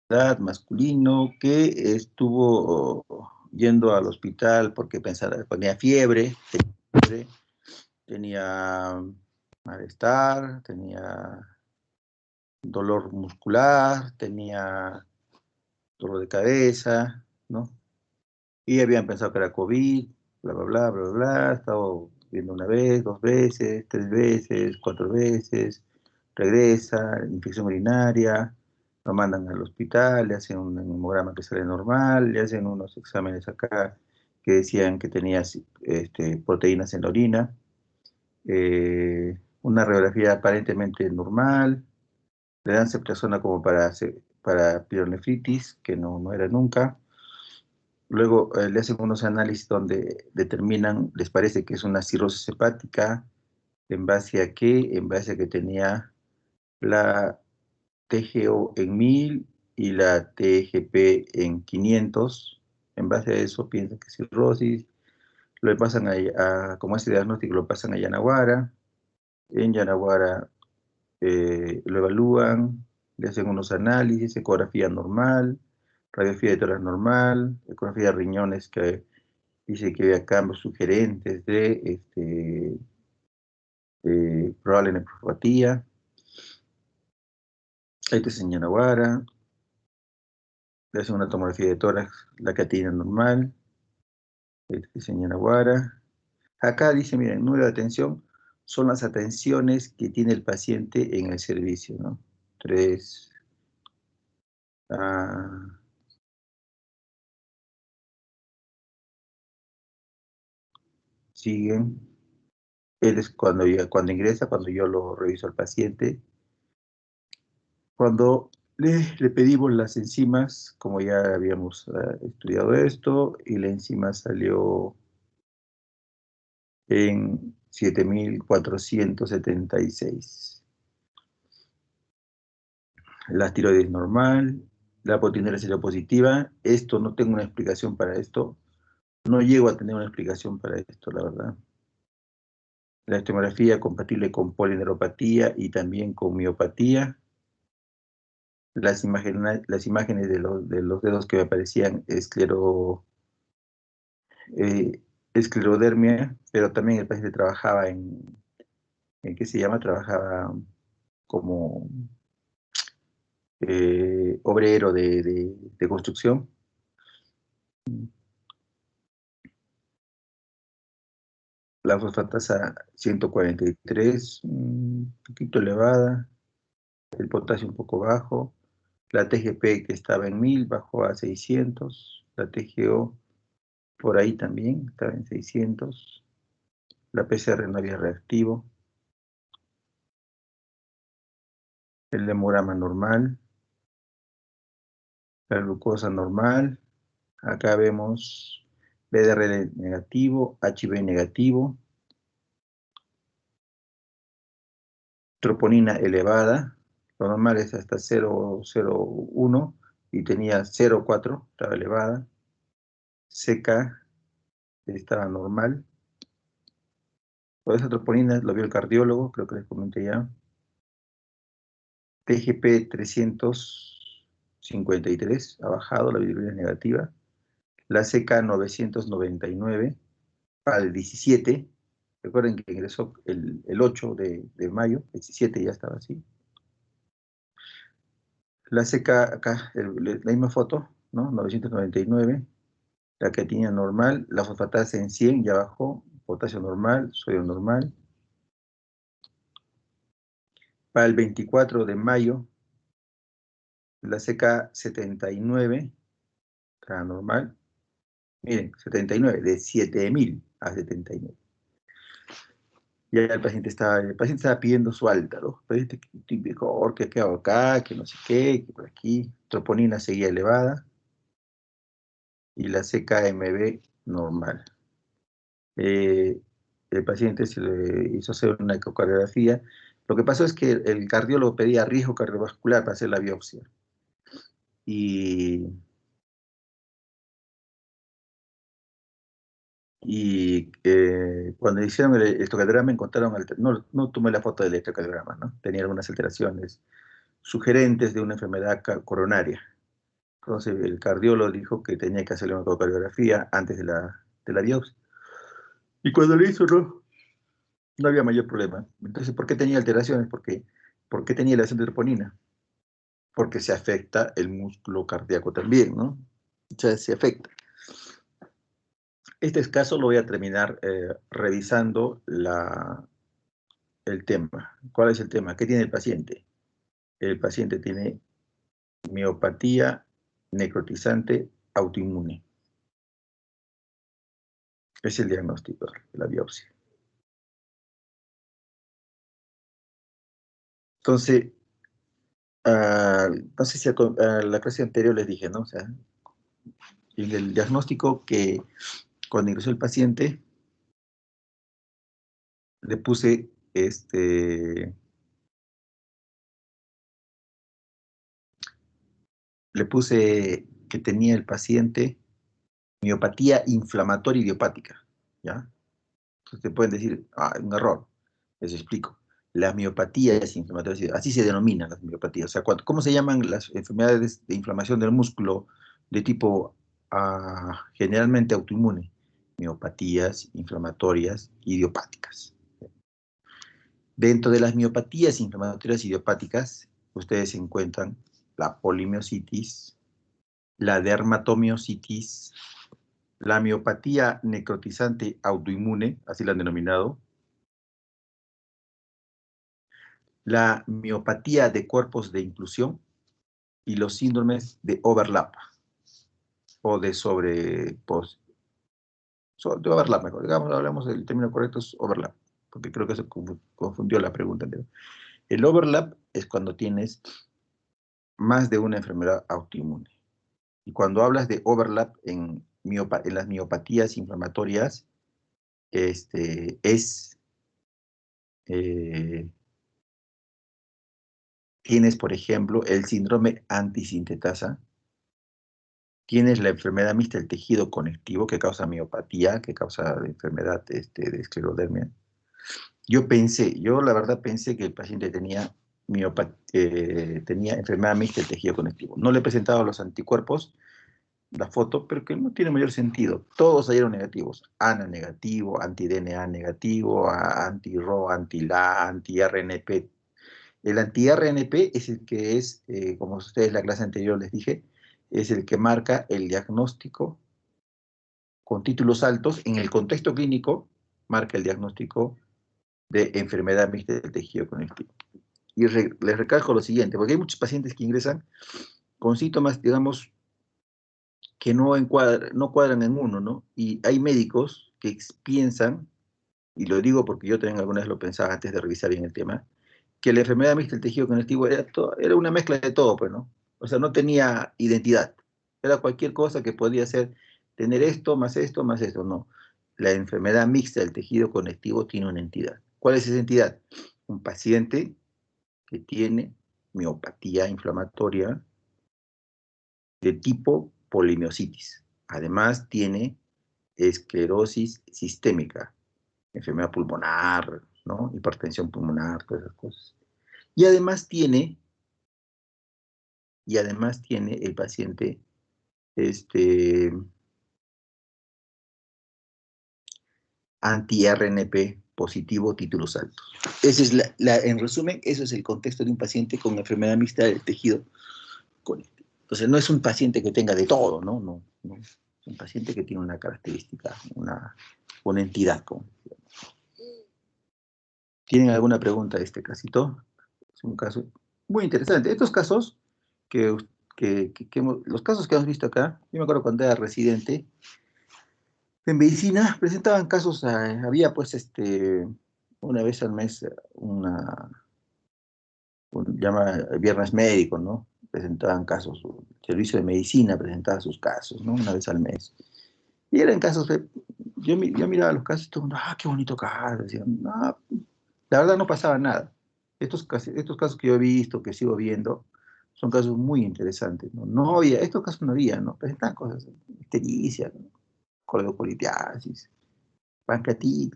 edad, masculino, que estuvo yendo al hospital porque pensaba, tenía fiebre, tenía malestar, tenía dolor muscular, tenía dolor de cabeza, ¿no? Y habían pensado que era COVID, bla, bla, bla, bla, bla. Estaba viendo una vez, dos veces, tres veces, cuatro veces. Regresa, infección urinaria, lo mandan al hospital, le hacen un hemograma que sale normal, le hacen unos exámenes acá que decían que tenía proteínas en la orina, una radiografía aparentemente normal, le dan ceftriaxona como para pielonefritis, que no era nunca. Luego le hacen unos análisis donde determinan, les parece que es una cirrosis hepática, ¿en base a qué? En base a que tenía la TGO en 1000 y la TGP en 500. En base a eso piensan que es cirrosis. Lo pasan como ese diagnóstico lo pasan a Yanaguara. En Yanaguara lo evalúan, le hacen unos análisis, ecografía normal, radiografía de tórax normal, ecografía de riñones que dice que había cambios sugerentes de probable nefropatía. Ahí te en Yanaguara, le hacen una tomografía de tórax, la creatinina normal, ahí te en Yanaguara. Acá dice, miren, número de atención son las atenciones que tiene el paciente en el servicio, ¿no? 3. Siguen. Él es cuando ingresa, cuando yo lo reviso al paciente. Cuando le pedimos las enzimas, como ya habíamos estudiado esto, y la enzima salió en 7476. La tiroides normal, la proteinura seropositiva. Esto no tengo una explicación para esto. No llego a tener una explicación para esto, la verdad. La estomografía compatible con polineuropatía y también con miopatía. Las imágenes de los dedos que me aparecían esclerodermia, pero también el paciente trabajaba ¿en qué se llama? Trabajaba como obrero de construcción. La fosfatasa 143, un poquito elevada, el potasio un poco bajo, la TGP que estaba en 1000 bajó a 600, la TGO por ahí también estaba en 600, la PCR no había reactivo, el hemograma normal, la glucosa normal, acá vemos BDR negativo, HB negativo, troponina elevada, lo normal es hasta 0,01 y tenía 0,4, estaba elevada, CK estaba normal. Por esa troponina lo vio el cardiólogo, creo que les comenté ya. TGP 353 ha bajado, la bilirrubina es negativa. La CK 999 para el 17. Recuerden que ingresó el 8 de mayo, el 17 ya estaba así. La CK acá, la misma foto, ¿no? 999. La creatinina normal, la fosfatasa en 100 ya bajó, potasio normal, sodio normal. Para el 24 de mayo, la CK 79, era normal. Miren, 79, de 7000 a 79. Ya el paciente estaba pidiendo su alta, ¿no? El paciente típico, ¿qué hago acá? Que no sé qué, que por aquí. Troponina seguía elevada y la CKMB normal. El paciente se le hizo hacer una ecocardiografía. Lo que pasó es que el cardiólogo pedía riesgo cardiovascular para hacer la biopsia. Y cuando hicieron el electrocardiograma encontraron, no tomé la foto del electrocardiograma, ¿no? Tenía algunas alteraciones sugerentes de una enfermedad coronaria. Entonces el cardiólogo dijo que tenía que hacerle una ecocardiografía antes de la biopsia. Y cuando le hizo, no había mayor problema. Entonces, ¿por qué tenía alteraciones? ¿Por qué tenía elevación de troponina? Porque se afecta el músculo cardíaco también, ¿no? O sea, se afecta. Este caso lo voy a terminar revisando el tema. ¿Cuál es el tema? ¿Qué tiene el paciente? El paciente tiene miopatía necrotizante autoinmune. Es el diagnóstico de la biopsia. Entonces, no sé si a la clase anterior les dije, ¿no? O sea, en el diagnóstico que cuando ingresó el paciente, le puse que tenía el paciente miopatía inflamatoria idiopática, ¿ya? Entonces te pueden decir, un error. Les explico. Las miopatías inflamatorias, así se denominan las miopatías. O sea, ¿cómo se llaman las enfermedades de inflamación del músculo de tipo generalmente autoinmune? Miopatías inflamatorias idiopáticas. Dentro de las miopatías inflamatorias idiopáticas, ustedes encuentran la polimiositis, la dermatomiositis, la miopatía necrotizante autoinmune, así la han denominado, la miopatía de cuerpos de inclusión y los síndromes de overlap o de de overlap, mejor, digamos, hablamos del término correcto es overlap, porque creo que se confundió la pregunta anterior. El overlap es cuando tienes más de una enfermedad autoinmune. Y cuando hablas de overlap en las miopatías inflamatorias, eh, tienes, por ejemplo, el síndrome antisintetasa, tienes la enfermedad mixta del tejido conectivo que causa miopatía, que causa enfermedad de esclerodermia. Yo la verdad pensé que el paciente tenía enfermedad mixta del tejido conectivo. No le he presentado los anticuerpos, la foto, pero que no tiene mayor sentido. Todos salieron negativos. ANA negativo, anti-DNA negativo, anti-RO, anti-LA, anti-RNP. El anti-RNP es el que es, como ustedes en la clase anterior les dije, es el que marca el diagnóstico con títulos altos. En el contexto clínico, marca el diagnóstico de enfermedad mixta del tejido conectivo. Y les recalco lo siguiente, porque hay muchos pacientes que ingresan con síntomas, digamos, que no cuadran en uno, ¿no? Y hay médicos que piensan, y lo digo porque yo también alguna vez lo pensaba antes de revisar bien el tema, que la enfermedad mixta del tejido conectivo era una mezcla de todo, pues, ¿no? O sea, no tenía identidad. Era cualquier cosa que podía ser tener esto, más esto, no. La enfermedad mixta del tejido conectivo tiene una entidad. ¿Cuál es esa entidad? Un paciente que tiene miopatía inflamatoria de tipo polimiositis. Además tiene esclerosis sistémica, enfermedad pulmonar, ¿no? Hipertensión pulmonar, todas esas cosas. Y además tiene el paciente anti-RNP positivo, títulos altos. Ese es en resumen, eso es el contexto de un paciente con enfermedad mixta del tejido conectivo. Entonces, no es un paciente que tenga de todo, ¿no? No. Es un paciente que tiene una característica, una entidad. ¿Tienen alguna pregunta de este casito? Es un caso muy interesante. Estos casos los casos que hemos visto acá, yo me acuerdo cuando era residente, en medicina presentaban casos, había pues una vez al mes llama Viernes Médico, ¿no? Presentaban casos, el servicio de medicina presentaba sus casos, ¿no? Una vez al mes. Y eran casos, yo miraba los casos y todo el mundo, qué bonito caso, decían, no, la verdad no pasaba nada. Estos casos que yo he visto, que sigo viendo, son casos muy interesantes, ¿no? No había, estos casos no había, ¿no? Presentaban cosas, ictericia, ¿no? Cordocolitiasis, pancreatitis,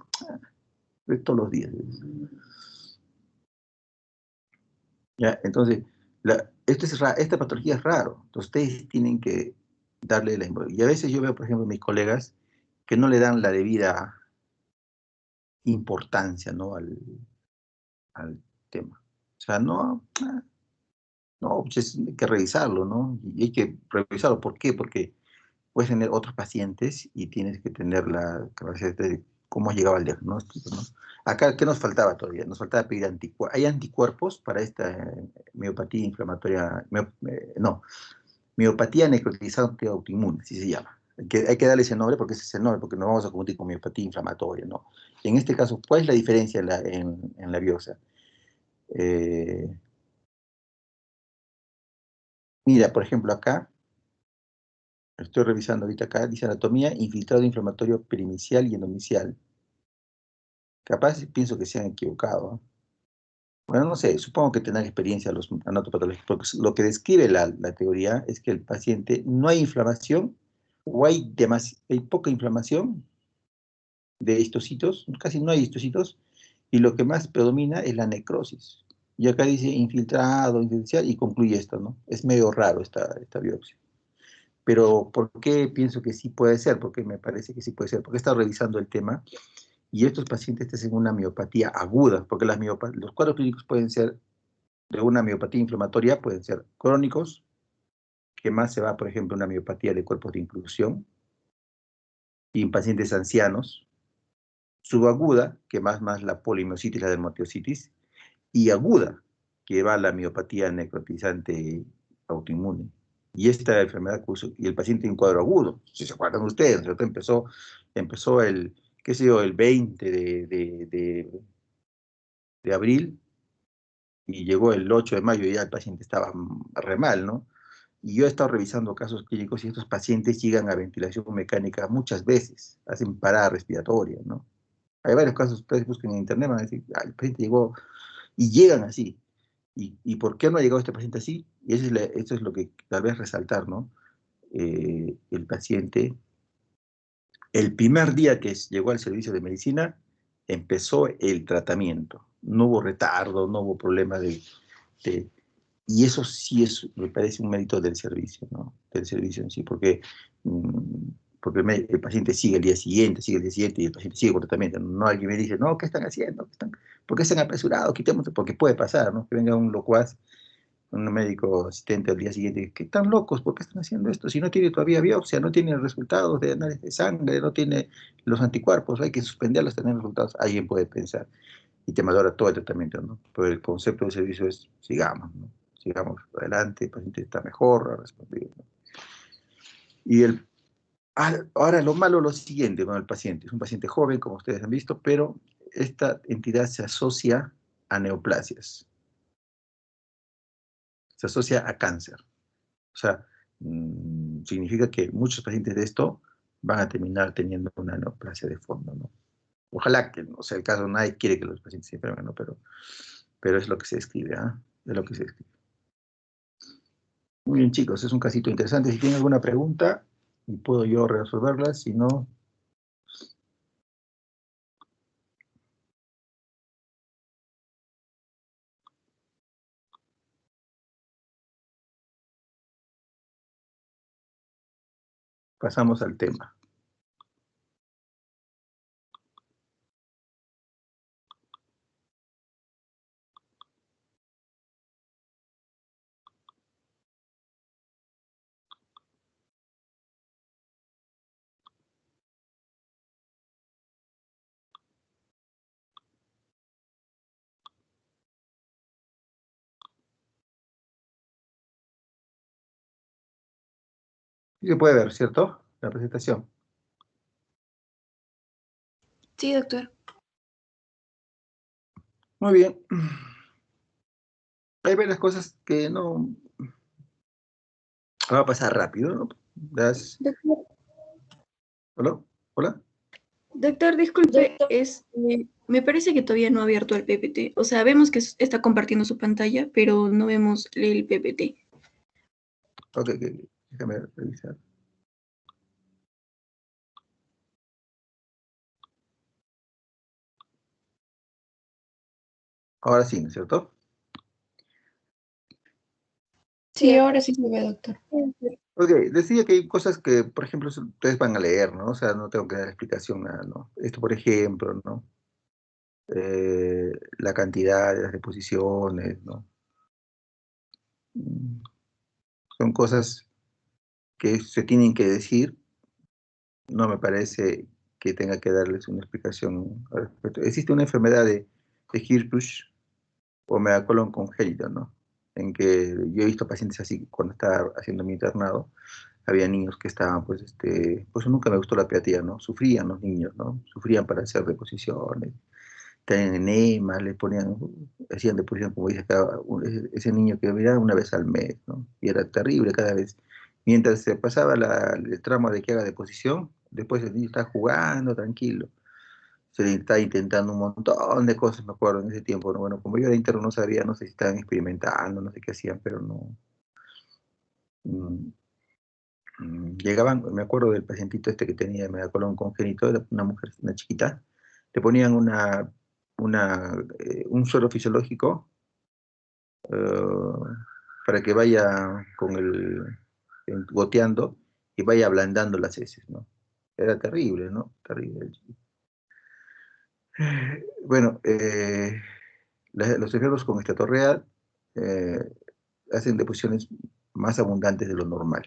de todos los días. ¿Ya? Entonces, Esta patología es raro, entonces ustedes tienen que darle la importancia. Y a veces yo veo, por ejemplo, mis colegas que no le dan la debida importancia, ¿no? Al tema. O sea, no, no, pues hay que revisarlo, ¿no? Y hay que revisarlo. ¿Por qué? Porque puedes tener otros pacientes y tienes que tener la capacidad de cómo has llegado al diagnóstico, ¿no? Acá, ¿qué nos faltaba todavía? Nos faltaba pedir anticuerpos. ¿Hay anticuerpos para esta miopatía inflamatoria? No, miopatía necrotizante autoinmune, así se llama. Hay que darle ese nombre porque ese es el nombre, porque no vamos a confundir con miopatía inflamatoria, ¿no? En este caso, ¿cuál es la diferencia en la biopsia? Eh, Mira, por ejemplo, acá, estoy revisando ahorita acá, dice anatomía, infiltrado inflamatorio pericial y endomicial. Capaz pienso que se han equivocado, ¿no? Bueno, no sé, supongo que tendrán experiencia los anatopatólogos, porque lo que describe la teoría es que el paciente no hay inflamación o hay poca inflamación de histocitos, casi no hay histocitos, y lo que más predomina es la necrosis. Y acá dice infiltrado, infiltrado, y concluye esto, ¿no? Es medio raro esta biopsia. Pero ¿por qué pienso que sí puede ser? Porque me parece que sí puede ser. Porque he estado revisando el tema y estos pacientes tienen una miopatía aguda, porque los cuadros clínicos pueden ser de una miopatía inflamatoria, pueden ser crónicos, que más se va, por ejemplo, una miopatía de cuerpos de inclusión, y en pacientes ancianos, subaguda, que más la polimiositis, la dermatiositis, y aguda, que va la miopatía necrotizante autoinmune. Y esta enfermedad y el paciente en cuadro agudo, si se acuerdan ustedes, ¿cierto? Empezó el, qué sé yo, el 20 de abril y llegó el 8 de mayo y ya el paciente estaba re mal, ¿no? Y yo he estado revisando casos clínicos y estos pacientes llegan a ventilación mecánica muchas veces, hacen parada respiratoria, ¿no? Hay varios casos, ustedes busquen en internet, van a decir, ah, el paciente llegó, y llegan así. ¿Y por qué no ha llegado este paciente así? Y eso es lo que tal vez resaltar, ¿no? El paciente, el primer día que llegó al servicio de medicina, empezó el tratamiento. No hubo retardo, no hubo problema de, y eso sí me parece un mérito del servicio, ¿no? Del servicio en sí, mm, porque el paciente sigue el día siguiente y el paciente sigue con tratamiento. No alguien me dice, no, ¿qué están haciendo? ¿Por qué están apresurados? Quitemos, porque puede pasar, ¿no? Que venga un locuaz, un médico asistente al día siguiente, ¿qué están locos? ¿Por qué están haciendo esto? Si no tiene todavía biopsia, no tiene resultados de análisis de sangre, no tiene los anticuerpos, hay que suspenderlos, tener resultados. Alguien puede pensar y te valora todo el tratamiento, ¿no? Pero el concepto del servicio es, sigamos, ¿no? Sigamos adelante, el paciente está mejor, ha respondido, ¿no? Y ahora lo malo es lo siguiente con el paciente. Es un paciente joven, como ustedes han visto, pero esta entidad se asocia a neoplasias, se asocia a cáncer. O sea, significa que muchos pacientes de esto van a terminar teniendo una neoplasia de fondo, ¿no? Ojalá que no sea el caso, nadie quiere que los pacientes se enfermen, ¿no? Pero es lo que se describe, ¿ah? Es lo que se describe. Muy bien, chicos, es un casito interesante. Si tienen alguna pregunta, y puedo yo resolverla, si no, pasamos al tema. Sí se puede ver, ¿cierto? La presentación. Sí, doctor. Muy bien. Hay varias cosas que no va a pasar rápido, ¿no? Doctor, ¿Hola? ¿Hola? doctor, disculpe, me parece que todavía no ha abierto el PPT. O sea, vemos que está compartiendo su pantalla, pero no vemos el PPT. Ok, déjame revisar. Ahora sí, ¿no es cierto? Sí, ahora sí se ve, doctor. Ok, decía que hay cosas que, por ejemplo, ustedes van a leer, ¿no? O sea, no tengo que dar explicación, nada, ¿no? Esto, por ejemplo, ¿no? La cantidad de las deposiciones, ¿no? Mm, Son cosas que se tienen que decir, no me parece que tenga que darles una explicación al respecto. Existe una enfermedad de Hirschsprung o megacolon congénito, ¿no? En que yo he visto pacientes así cuando estaba haciendo mi internado, había niños que estaban, pues, pues nunca me gustó la pediatría, ¿no? Sufrían los niños, ¿no? Sufrían para hacer deposiciones, tenían enemas, les ponían, hacían deposición, como dice acá, ese niño que miraba una vez al mes, ¿no? Y era terrible cada vez. Mientras se pasaba el tramo de que haga deposición, después el niño está jugando tranquilo. Se le está intentando un montón de cosas, me acuerdo, en ese tiempo, ¿no? Bueno, como yo era interno no sabía, no sé si estaban experimentando, no sé qué hacían, pero no. mm, Llegaban, me acuerdo del pacientito este que tenía megacolon congénito, era una mujer, una chiquita, le ponían un suero fisiológico para que vaya goteando y vaya ablandando las heces, ¿no? Era terrible, ¿no? Terrible. Bueno, los enfermos con estatorrea eh, hacen deposiciones más abundantes de lo normal.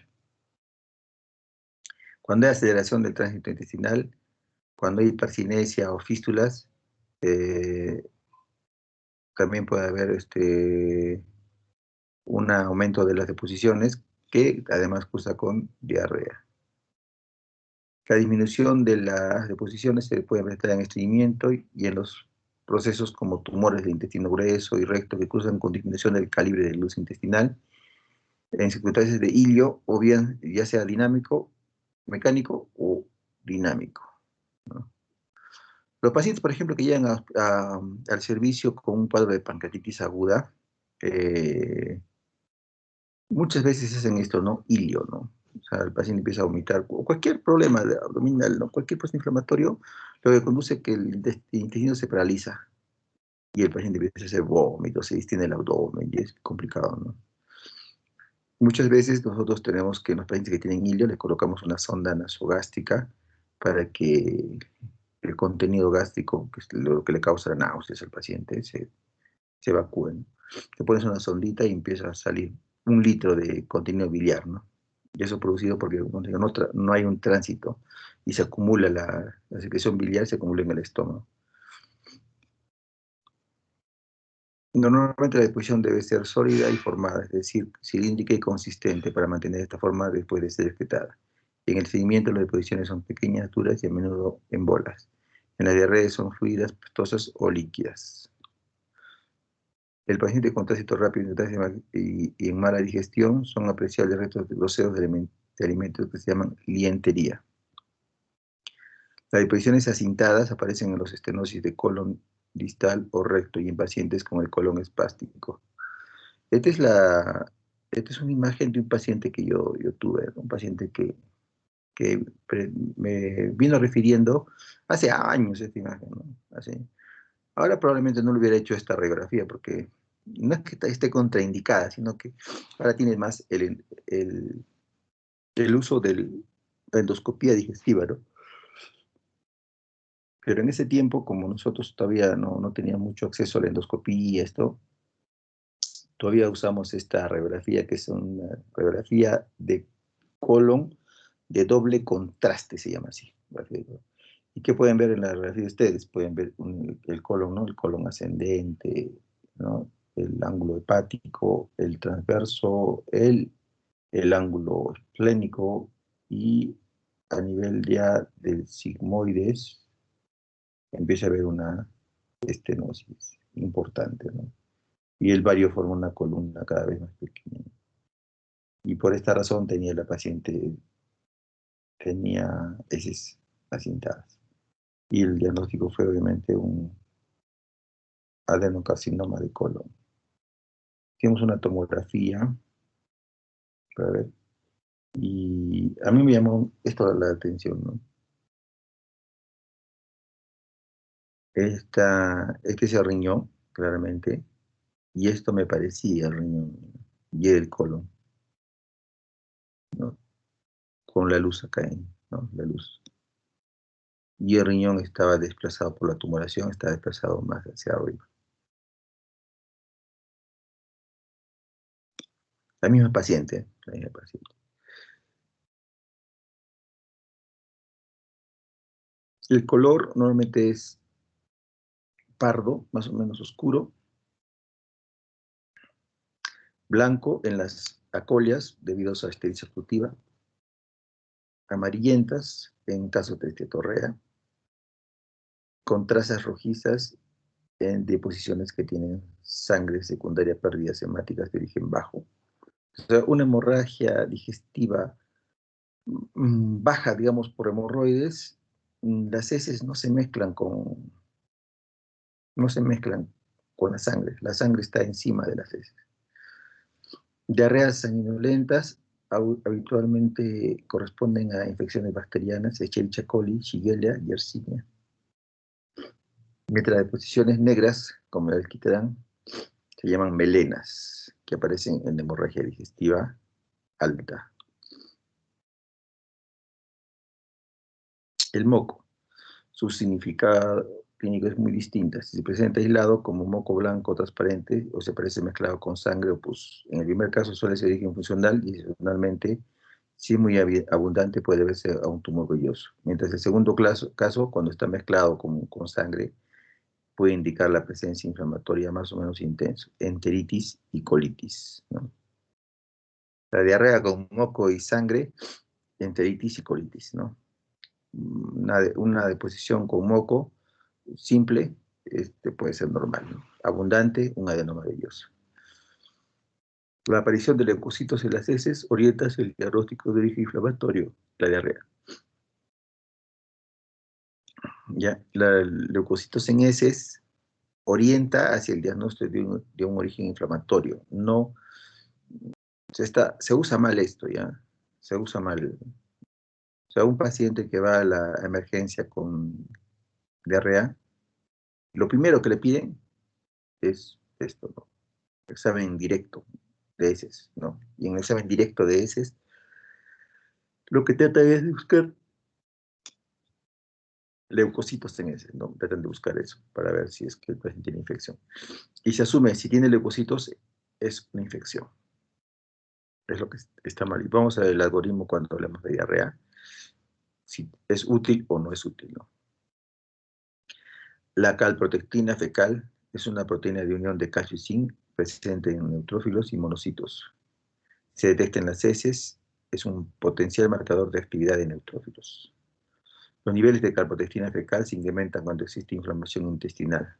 Cuando hay aceleración del tránsito intestinal, cuando hay hipercinesia o fístulas, eh, también puede haber un aumento de las deposiciones que además cursa con diarrea. La disminución de las deposiciones se puede presentar en estreñimiento y en los procesos como tumores de intestino grueso y recto que cursan con disminución del calibre de luz intestinal, en circunstancias de hilio o bien ya sea dinámico, mecánico o dinámico, ¿no? Los pacientes, por ejemplo, que llegan al servicio con un cuadro de pancreatitis aguda, eh, muchas veces hacen esto, ¿no? Hilio, ¿no? O sea, el paciente empieza a vomitar, o cualquier problema abdominal, ¿no? Cualquier proceso inflamatorio, lo que conduce a que el intestino se paraliza y el paciente empieza a hacer vómitos, se distiende el abdomen y es complicado, ¿no? Muchas veces nosotros tenemos que en los pacientes que tienen hilio les colocamos una sonda nasogástrica para que el contenido gástrico, que es lo que le causa náuseas al paciente, se evacúen. Te pones una sondita y empieza a salir 1 litro de contenido biliar, ¿no? Y eso es producido porque no hay un tránsito y se acumula la secreción biliar, se acumula en el estómago. Normalmente la deposición debe ser sólida y formada, es decir, cilíndrica y consistente para mantener esta forma después de ser excretada. En el seguimiento las deposiciones son pequeñas, duras y a menudo en bolas. En las diarreas son fluidas, pastosas o líquidas. El paciente con tránsito rápido y en mala digestión son apreciables restos groseros de alimentos que se llaman lientería. Las deposiciones acintadas aparecen en los estenosis de colon distal o recto y en pacientes con el colon espástico. Esta es, esta es una imagen de un paciente que yo tuve, un paciente que me vino refiriendo hace años esta imagen, ¿no? Ahora probablemente no le hubiera hecho esta radiografía porque no es que esté contraindicada, sino que ahora tiene más el uso de la endoscopía digestiva, ¿no? Pero en ese tiempo, como nosotros todavía no teníamos mucho acceso a la endoscopía y esto, todavía usamos esta radiografía que es una radiografía de colon de doble contraste, se llama así. ¿Y qué pueden ver en la radiografía de ustedes? Pueden ver el colon, ¿no? El colon ascendente, ¿no? El ángulo hepático, el transverso, el ángulo esplénico y a nivel ya del sigmoides empieza a haber una estenosis importante, ¿no? Y el vario forma una columna cada vez más pequeña. Y por esta razón la paciente tenía heces acintadas. Y el diagnóstico fue obviamente un adenocarcinoma de colon. Hicimos una tomografía para ver, y a mí me llamó esto la atención, ¿no? Este es el riñón, claramente, y esto me parecía el riñón y el colon. con la luz acá, ¿no? La luz. Y el riñón estaba desplazado por la tumoración, está desplazado más hacia arriba. La misma paciente, la misma paciente. El color normalmente es pardo, más o menos oscuro, blanco en las acolias debido a su esterilidad fructiva, amarillentas en caso de estetorrea, con trazas rojizas en deposiciones que tienen sangre secundaria pérdidas hemáticas de origen bajo. O sea, una hemorragia digestiva baja, digamos, por hemorroides, las heces no se mezclan con la sangre está encima de las heces. Diarreas sanguinolentas habitualmente corresponden a infecciones bacterianas, Escherichia coli, Shigella, Yersinia. Mientras deposiciones negras, como el alquitrán, se llaman melenas, que aparecen en hemorragia digestiva alta. El moco, su significado clínico es muy distinto. Si se presenta aislado como moco blanco transparente o se aparece mezclado con sangre o pus. En el primer caso suele ser de origen funcional y adicionalmente, si es muy abundante, puede verse a un tumor velloso. Mientras el segundo caso, cuando está mezclado con sangre, puede indicar la presencia inflamatoria más o menos intensa, enteritis y colitis, ¿no? La diarrea con moco y sangre, enteritis y colitis, ¿no? Una deposición con moco simple puede ser normal, ¿no? Abundante, un adenoma velloso. La aparición de leucocitos en las heces orienta hacia el diagnóstico de origen inflamatorio, la diarrea. ¿Ya? Leucocitos en heces orienta hacia el diagnóstico de un origen inflamatorio. No, se usa mal esto, ¿ya? Se usa mal. O sea, un paciente que va a la emergencia con diarrea, lo primero que le piden es esto, ¿no? Examen directo de heces, ¿no? Y en el examen directo de heces, lo que trata es de buscar leucocitos en heces, ¿no? Tratan de buscar eso para ver si es que el paciente tiene infección. Y se asume, si tiene leucocitos, es una infección. Es lo que está mal. Y vamos a ver el algoritmo cuando hablemos de diarrea, si es útil o no es útil, ¿no? La calprotectina fecal es una proteína de unión de calcio y zinc presente en neutrófilos y monocitos. Se detecta en las heces, es un potencial marcador de actividad de neutrófilos. Los niveles de calprotectina fecal se incrementan cuando existe inflamación intestinal,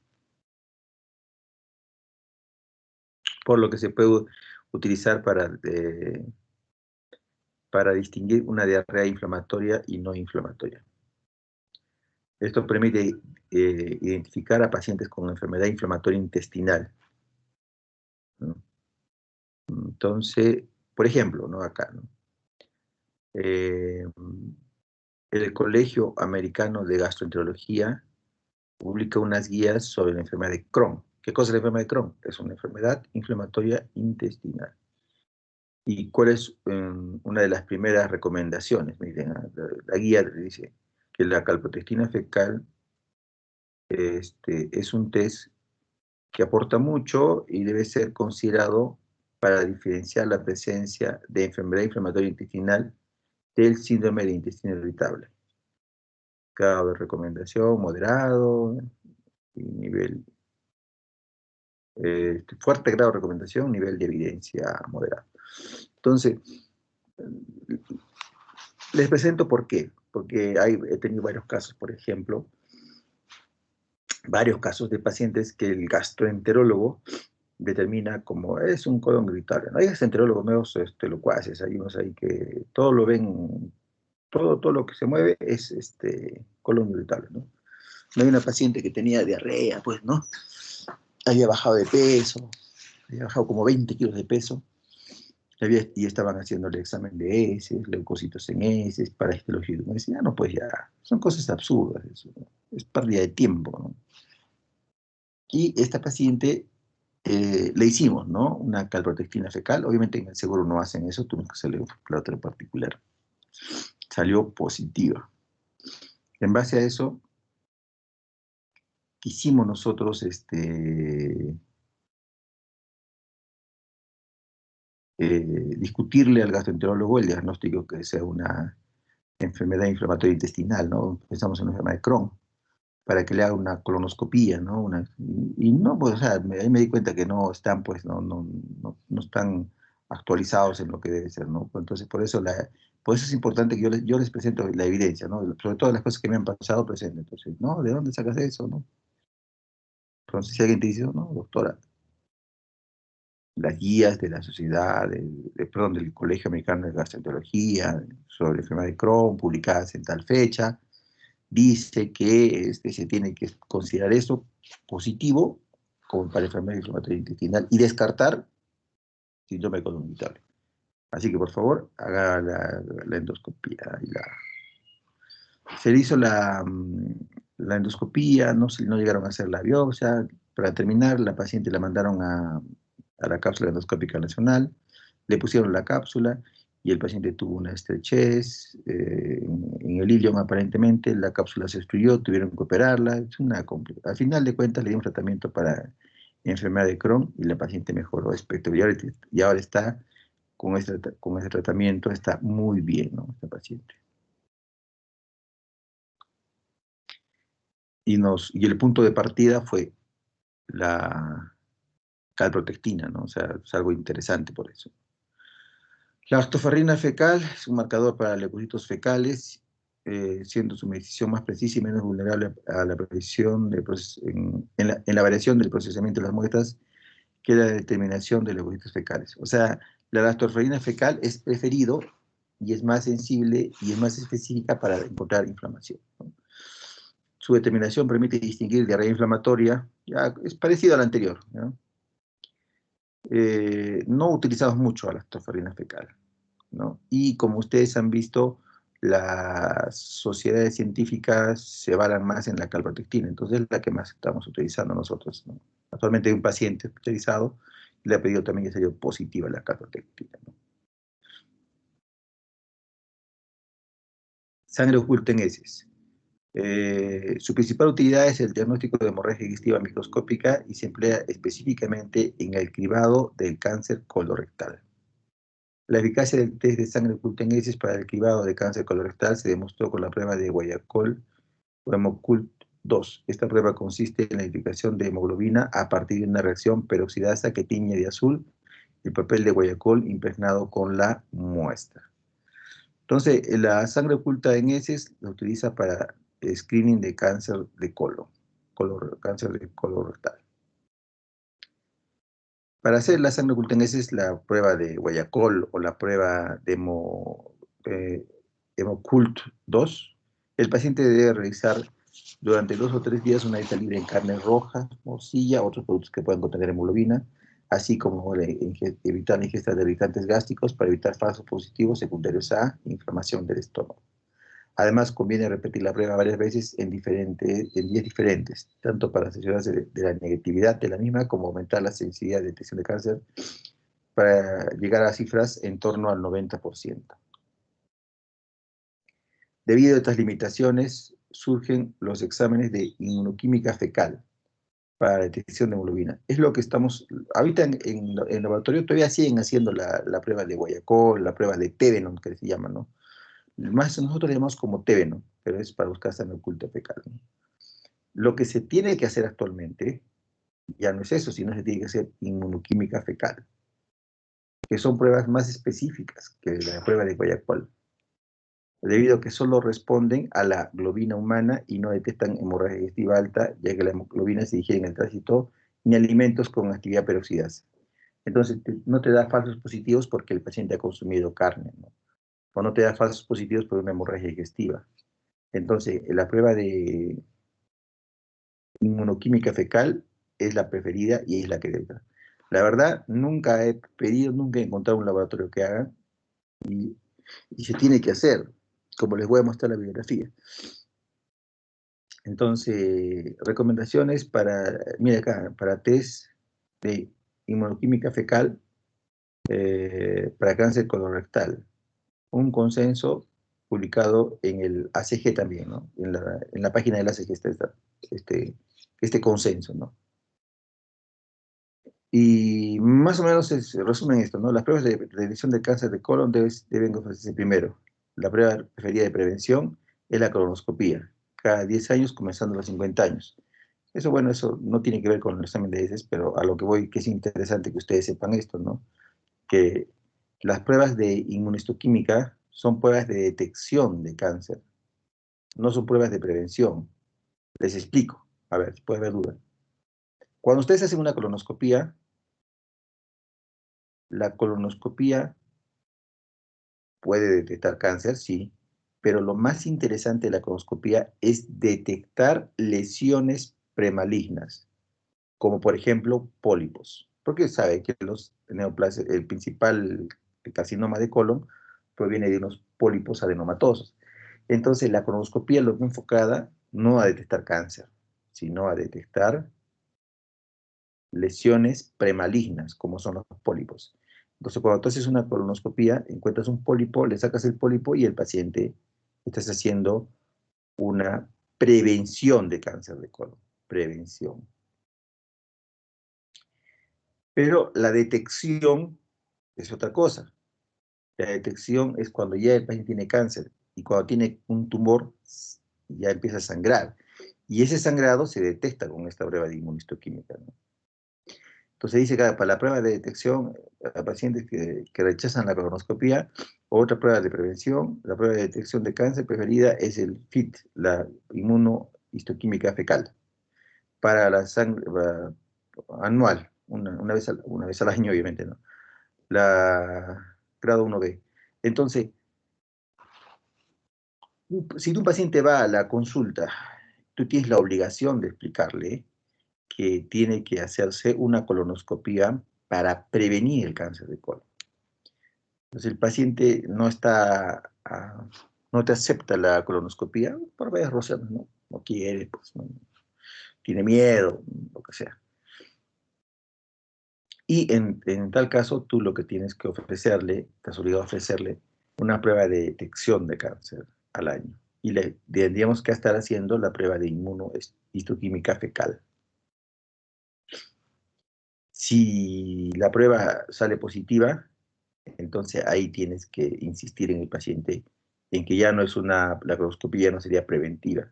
por lo que se puede utilizar para distinguir una diarrea inflamatoria y no inflamatoria. Esto permite identificar a pacientes con enfermedad inflamatoria intestinal, ¿no? Entonces, por ejemplo, ¿no? Acá, ¿no? El Colegio Americano de Gastroenterología publica unas guías sobre la enfermedad de Crohn. ¿Qué cosa es la enfermedad de Crohn? Es una enfermedad inflamatoria intestinal. ¿Y cuál es una de las primeras recomendaciones? Miren, la guía dice que la calprotectina fecal es un test que aporta mucho y debe ser considerado para diferenciar la presencia de enfermedad inflamatoria intestinal del síndrome de intestino irritable. Grado de recomendación moderado y nivel, fuerte grado de recomendación, nivel de evidencia moderado. Entonces, les presento por qué. Porque he tenido varios casos, por ejemplo, varios casos de pacientes que el gastroenterólogo determina como es un colon irritable. No hay gastroenterólogos nuevos locuaces, hay unos ahí que todo lo ven, todo lo que se mueve es colon irritable, ¿no? No hay una paciente que tenía diarrea, pues, ¿no? Había bajado de peso, había bajado como 20 kilos de peso, y estaban haciendo el examen de heces, leucocitos en heces, para histología. Me decían, no, pues ya, son cosas absurdas, eso, ¿no? Es pérdida de tiempo, ¿no? Y esta paciente le hicimos, ¿no? Una calprotectina fecal. Obviamente en el seguro no hacen eso, tuvimos que hacerle un flotero particular. salió positiva. En base a eso, quisimos nosotros discutirle al gastroenterólogo el diagnóstico que sea una enfermedad inflamatoria intestinal, ¿no? Pensamos en una enfermedad de Crohn, para que le haga una colonoscopía, ¿no? Y no, pues, o sea, ahí me di cuenta que no están, pues, no están actualizados en lo que debe ser, ¿no? Entonces, por eso es importante que yo les presento la evidencia, ¿no? Sobre todo las cosas que me han pasado presente. Entonces, ¿no? ¿De dónde sacas eso, no? Entonces, si alguien te dice, no, doctora, las guías de la sociedad, perdón, del Colegio Americano de Gastroenterología sobre la enfermedad de Crohn, publicadas en tal fecha, dice que se tiene que considerar eso positivo como para enfermedad inflamatoria intestinal y descartar síndrome colon-irritable. Así que por favor, haga la endoscopía. Se le hizo la endoscopía, no llegaron a hacer la biopsia. Para terminar, la paciente la mandaron a la cápsula endoscópica nacional, le pusieron la cápsula y el paciente tuvo una estrechez en el ilion aparentemente, la cápsula se obstruyó, tuvieron que operarla, al final de cuentas le dimos tratamiento para enfermedad de Crohn y la paciente mejoró y ahora está con ese tratamiento, está muy bien, ¿no? Esta paciente. Y el punto de partida fue la calprotectina, ¿no? O sea, es algo interesante por eso. La ostofarrina fecal es un marcador para leucocitos fecales, siendo su medición más precisa y menos vulnerable a la precisión en la variación del procesamiento de las muestras que la determinación de leucocitos fecales. O sea, la lactoferrina fecal es preferido y es más sensible y es más específica para encontrar inflamación, ¿no? Su determinación permite distinguir diarrea inflamatoria, ya es parecido a la anterior, ¿no? No utilizamos mucho a la lactoferrina fecal, ¿no? Y como ustedes han visto, las sociedades científicas se basan más en la calprotectina, entonces es la que más estamos utilizando nosotros, ¿no? Actualmente hay un paciente especializado y le ha pedido también que sea positiva la calprotectina, ¿no? Sangre oculta en heces. Su principal utilidad es el diagnóstico de hemorragia digestiva microscópica y se emplea específicamente en el cribado del cáncer colorectal. La eficacia del test de sangre oculta en heces para el cribado de cáncer colorectal se demostró con la prueba de Guayaquil o Hemocult 2. Esta prueba consiste en la identificación de hemoglobina a partir de una reacción peroxidasa que tiñe de azul el papel de Guayaquil impregnado con la muestra. Entonces, la sangre oculta en heces la utiliza para screening de cáncer de cáncer de colorectal. Para hacer la sangre oculta en heces, la prueba de Guayaquil o la prueba de Hemocult 2, el paciente debe realizar durante 2 o 3 días una dieta libre en carne roja, morcilla, otros productos que puedan contener hemoglobina, así como evitar la ingesta de irritantes gástricos para evitar falsos positivos secundarios a inflamación del estómago. Además, conviene repetir la prueba varias veces en días diferentes, tanto para asegurarse de la negatividad de la misma como aumentar la sensibilidad de detección de cáncer para llegar a cifras en torno al 90%. Debido a estas limitaciones, surgen los exámenes de inmunoquímica fecal para la detección de hemoglobina. Es lo que estamos, ahorita en laboratorio todavía siguen haciendo la prueba de Guayaquil, la prueba de Tevenon, que se llama, ¿no? Más nosotros le llamamos como Tevenon, pero es para buscar sangre oculta fecal, ¿no? Lo que se tiene que hacer actualmente ya no es eso, sino se tiene que hacer inmunoquímica fecal, que son pruebas más específicas que la prueba de Guayaquil, debido a que solo responden a la globina humana y no detectan hemorragia digestiva alta, ya que la hemoglobina se digiere en el tránsito ni alimentos con actividad peroxidasa. Entonces, no te da falsos positivos porque el paciente ha consumido carne, ¿no? O no te da falsos positivos por una hemorragia digestiva. Entonces, la prueba de inmunoquímica fecal es la preferida y es la que debe dar. La verdad, nunca he pedido, nunca he encontrado un laboratorio que haga y se tiene que hacer, como les voy a mostrar la bibliografía. Entonces, recomendaciones mira acá, para test de inmunoquímica fecal para cáncer colorectal. Un consenso publicado en el ACG también, ¿no? En la página del ACG está este consenso, ¿no? Y más o menos se resumen esto, ¿no? Las pruebas de detección de cáncer de colon deben ofrecerse primero. La prueba preferida de prevención es la colonoscopía, cada 10 años comenzando a los 50 años. Eso, bueno, eso no tiene que ver con el examen de heces, pero a lo que voy, que es interesante que ustedes sepan esto, ¿no? Que las pruebas de inmunohistoquímica son pruebas de detección de cáncer, no son pruebas de prevención. Les explico, a ver, si puede haber duda. Cuando ustedes hacen una colonoscopía, la colonoscopía puede detectar cáncer, sí, pero lo más interesante de la colonoscopía es detectar lesiones premalignas, como por ejemplo pólipos, porque sabe que el principal carcinoma de colon proviene de unos pólipos adenomatosos. Entonces la colonoscopía lo ve enfocada no a detectar cáncer, sino a detectar lesiones premalignas, como son los pólipos. Entonces, cuando tú haces una colonoscopía, encuentras un pólipo, le sacas el pólipo y el paciente estás haciendo una prevención de cáncer de colon. Prevención. Pero la detección es otra cosa. La detección es cuando ya el paciente tiene cáncer y cuando tiene un tumor ya empieza a sangrar. Y ese sangrado se detecta con esta prueba de inmunistoquímica, ¿no? Entonces dice que para la prueba de detección a pacientes que rechazan la colonoscopía, otra prueba de prevención, la prueba de detección de cáncer preferida es el FIT, la inmunohistoquímica fecal, para la sangre anual, una vez al año obviamente, ¿no? La grado 1B. Entonces, si un paciente va a la consulta, tú tienes la obligación de explicarle que tiene que hacerse una colonoscopía para prevenir el cáncer de colon. Entonces el paciente no te acepta la colonoscopía por varias razones, ¿no? No quiere, pues, no, tiene miedo, lo que sea. Y en tal caso, tú lo que tienes que ofrecerle, estás obligado a ofrecerle una prueba de detección de cáncer al año. Y le tendríamos que estar haciendo la prueba de inmunohistoquímica fecal. Si la prueba sale positiva, entonces ahí tienes que insistir en el paciente en que ya no es la colonoscopia no sería preventiva,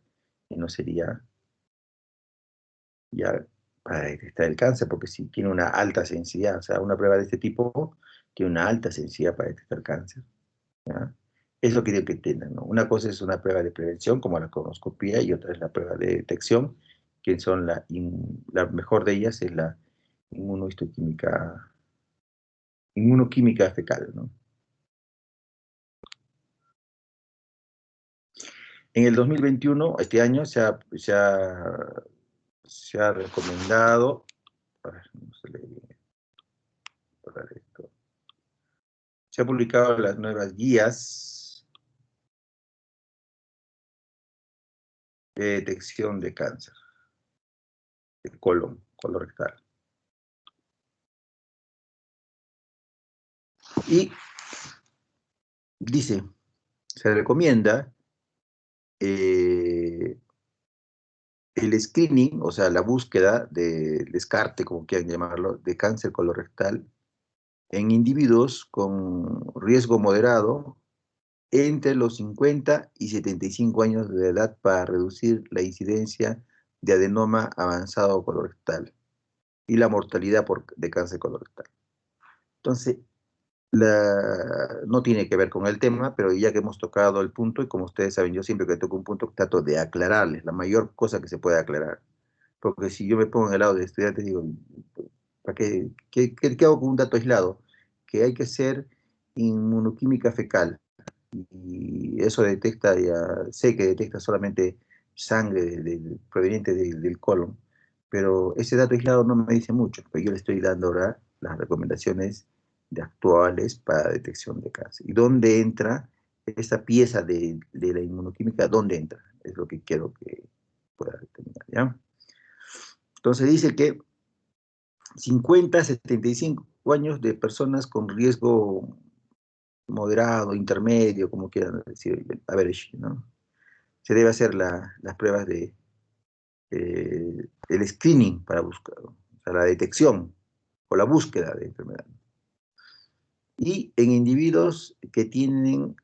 y no sería ya para detectar el cáncer, porque si tiene una alta sensibilidad, o sea, una prueba de este tipo tiene una alta sensibilidad para detectar cáncer, ¿ya? Es lo que tiene que tener, ¿no? Una cosa es una prueba de prevención, como la colonoscopia, y otra es la prueba de detección, que son la mejor de ellas es la inmunohistoquímica, inmunoquímica fecal, ¿no? En el 2021, este año, se ha recomendado, a ver, no se lee bien, esto. Se han publicado las nuevas guías de detección de cáncer de colon, colorectal. Y dice, se recomienda eh, el screening, o sea, la búsqueda de descarte, como quieran llamarlo, de cáncer colorectal en individuos con riesgo moderado entre los 50 y 75 años de edad para reducir la incidencia de adenoma avanzado colorectal y la mortalidad de cáncer colorectal. Entonces, no tiene que ver con el tema, pero ya que hemos tocado el punto, y como ustedes saben, yo siempre que toco un punto trato de aclararles la mayor cosa que se puede aclarar. Porque si yo me pongo en el lado de estudiantes, digo, ¿para qué hago con un dato aislado? Que hay que hacer inmunoquímica fecal. Y eso detecta, ya sé que detecta solamente sangre proveniente del colon, pero ese dato aislado no me dice mucho, pero yo le estoy dando ahora las recomendaciones actuales para detección de cáncer. ¿Y dónde entra esta pieza de la inmunoquímica? ¿Dónde entra? Es lo que quiero que pueda determinar, ¿ya? Entonces dice que 50 a 75 años de personas con riesgo moderado, intermedio, como quieran decir, average, ¿no? Se debe hacer las pruebas el screening para buscar, o sea, la detección o la búsqueda de enfermedad. Y en individuos que tienen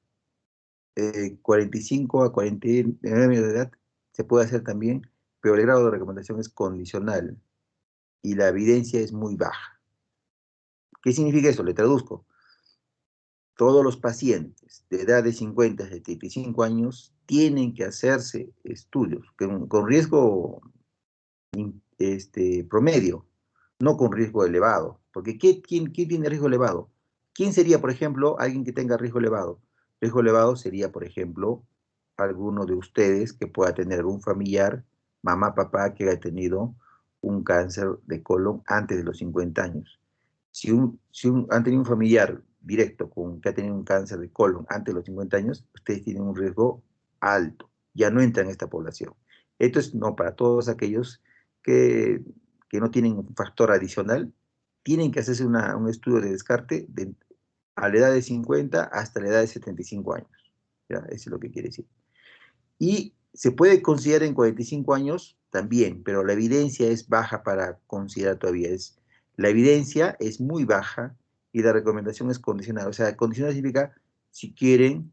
45 a 49 años de edad, se puede hacer también, pero el grado de recomendación es condicional y la evidencia es muy baja. ¿Qué significa eso? Le traduzco. Todos los pacientes de edad de 50 a 75 años tienen que hacerse estudios con riesgo promedio, no con riesgo elevado. Porque ¿quién tiene riesgo elevado? ¿Quién sería, por ejemplo, alguien que tenga riesgo elevado? Riesgo elevado sería, por ejemplo, alguno de ustedes que pueda tener un familiar, mamá, papá, que haya tenido un cáncer de colon antes de los 50 años. Si han tenido un familiar directo que ha tenido un cáncer de colon antes de los 50 años, ustedes tienen un riesgo alto, ya no entran en esta población. Esto es no para todos aquellos que, que no tienen un factor adicional, tienen que hacerse un estudio de descarte a la edad de 50 hasta la edad de 75 años. ¿Ya? Eso es lo que quiere decir. Y se puede considerar en 45 años también, pero la evidencia es baja para considerar todavía. La evidencia es muy baja y la recomendación es condicional. O sea, condicional significa, si quieren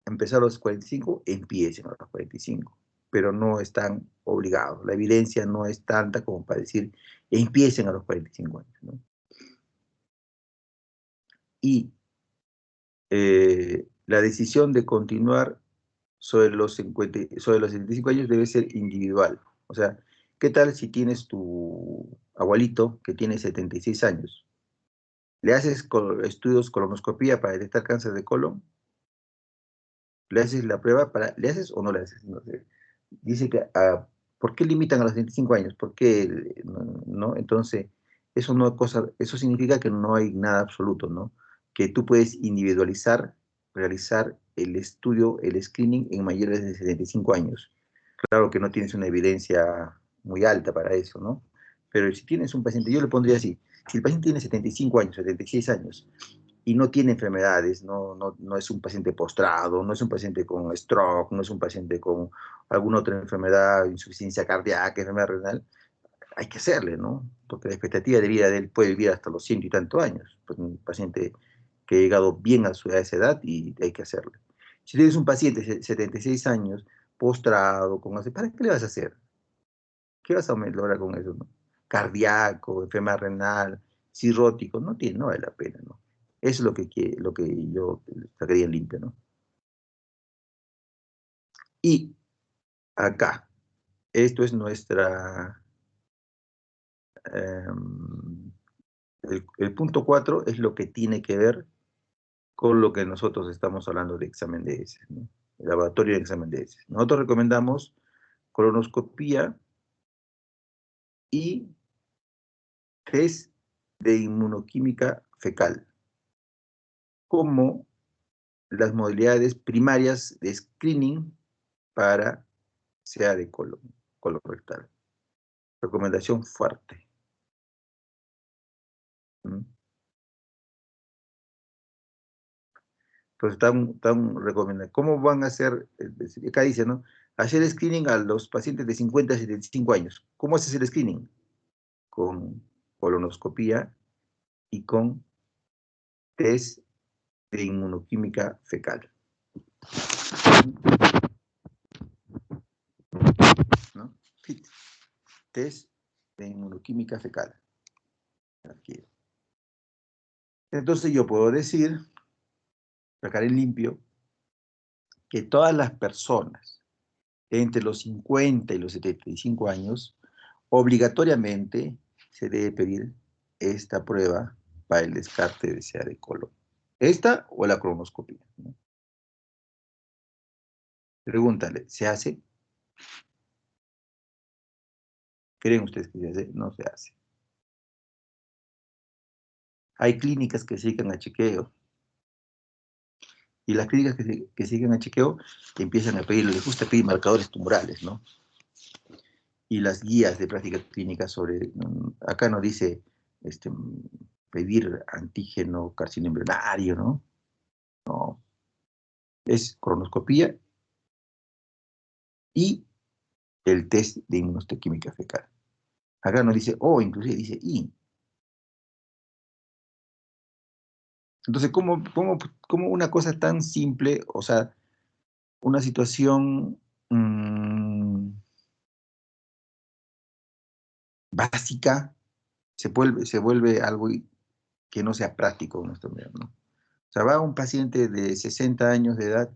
empezar a los 45, empiecen a los 45, pero no están obligados. La evidencia no es tanta como para decir, empiecen a los 45 años, ¿no? Y la decisión de continuar sobre los 75 años debe ser individual. O sea, ¿qué tal si tienes tu abuelito que tiene 76 años? ¿Le haces estudios colonoscopía para detectar cáncer de colon? ¿Le haces la prueba ¿le haces o no le haces? No sé. Dice que, ¿por qué limitan a los 75 años? ¿Por qué no? Entonces, eso significa que no hay nada absoluto, ¿no? Que tú puedes individualizar, realizar el estudio, el screening en mayores de 75 años. Claro que no tienes una evidencia muy alta para eso, ¿no? Pero si tienes un paciente, yo le pondría así, si el paciente tiene 75 años, 76 años, y no tiene enfermedades, no es un paciente postrado, no es un paciente con stroke, no es un paciente con alguna otra enfermedad, insuficiencia cardíaca, enfermedad renal, hay que hacerle, ¿no? Porque la expectativa de vida de él puede vivir hasta los 100 y tantos años. Pues un paciente que ha llegado bien a esa edad y hay que hacerle. Si tienes un paciente de 76 años, postrado, ¿para qué le vas a hacer? ¿Qué vas a lograr con eso, no? Cardíaco, enfermedad renal, cirrótico, no vale la pena, ¿no? Eso es lo que yo sacaría en limpio, ¿no? Y acá, esto es el punto 4 es lo que tiene que ver con lo que nosotros estamos hablando de examen de heces, ¿no? El laboratorio de examen de heces. Nosotros recomendamos colonoscopía y test de inmunoquímica fecal como las modalidades primarias de screening para sea de colon rectal. Recomendación fuerte. ¿Mm? Entonces, están recomendando. ¿Cómo van a hacer? Acá dice, ¿no? Hacer screening a los pacientes de 50 a 75 años. ¿Cómo haces el screening? Con colonoscopía y con test de inmunoquímica fecal. ¿No? FIT. Test de inmunoquímica fecal. Aquí. Entonces yo puedo decir, sacar en limpio, que todas las personas entre los 50 y los 75 años, obligatoriamente se debe pedir esta prueba para el descarte de sea de colon. ¿Esta o la colonoscopia? ¿No? Pregúntale, ¿se hace? ¿Creen ustedes que se hace? No se hace. Hay clínicas que se dedican a chequeo. Y las clínicas que se dedican a chequeo empiezan a pedir, les gusta pedir marcadores tumorales, ¿no? Y las guías de práctica clínica acá nos dice pedir antígeno carcino embrionario, ¿no? es colonoscopía y el test de inmunohistoquímica fecal. Acá no dice O, inclusive dice I. Entonces, ¿cómo una cosa tan simple, o sea, una situación básica, se vuelve algo que no sea práctico en nuestro medio, ¿no? O sea, va un paciente de 60 años de edad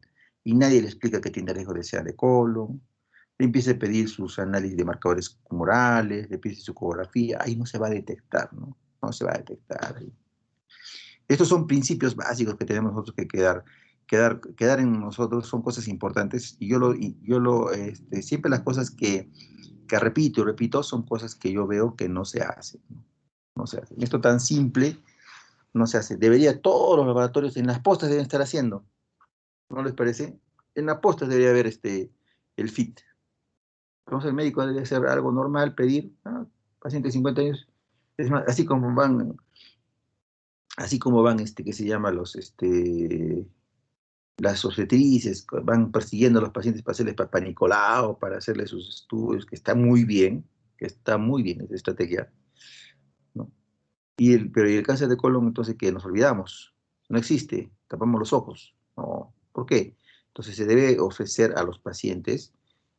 y nadie le explica que tiene riesgo de SEA de colon, le empieza a pedir sus análisis de marcadores tumorales, le pide su ecografía, ahí no se va a detectar, ¿no? No se va a detectar. Estos son principios básicos que tenemos nosotros que quedar en nosotros, son cosas importantes, y siempre las cosas que repito y repito son cosas que yo veo que no se hacen, ¿no? No se hacen. Esto tan simple no se hace. Debería, todos los laboratorios en las postas deben estar haciendo, ¿no les parece? En las postas debería haber el FIT. Entonces el médico debe hacer algo normal, pedir, paciente de 50 años, es más, así como van, que se llama las obstetrices, van persiguiendo a los pacientes para hacerles Papá Nicolau, para hacerles sus estudios, que está muy bien esa estrategia, ¿no? Pero ¿y el cáncer de colon, entonces, qué? Nos olvidamos, no existe, tapamos los ojos, ¿no? ¿Por qué? Entonces se debe ofrecer a los pacientes,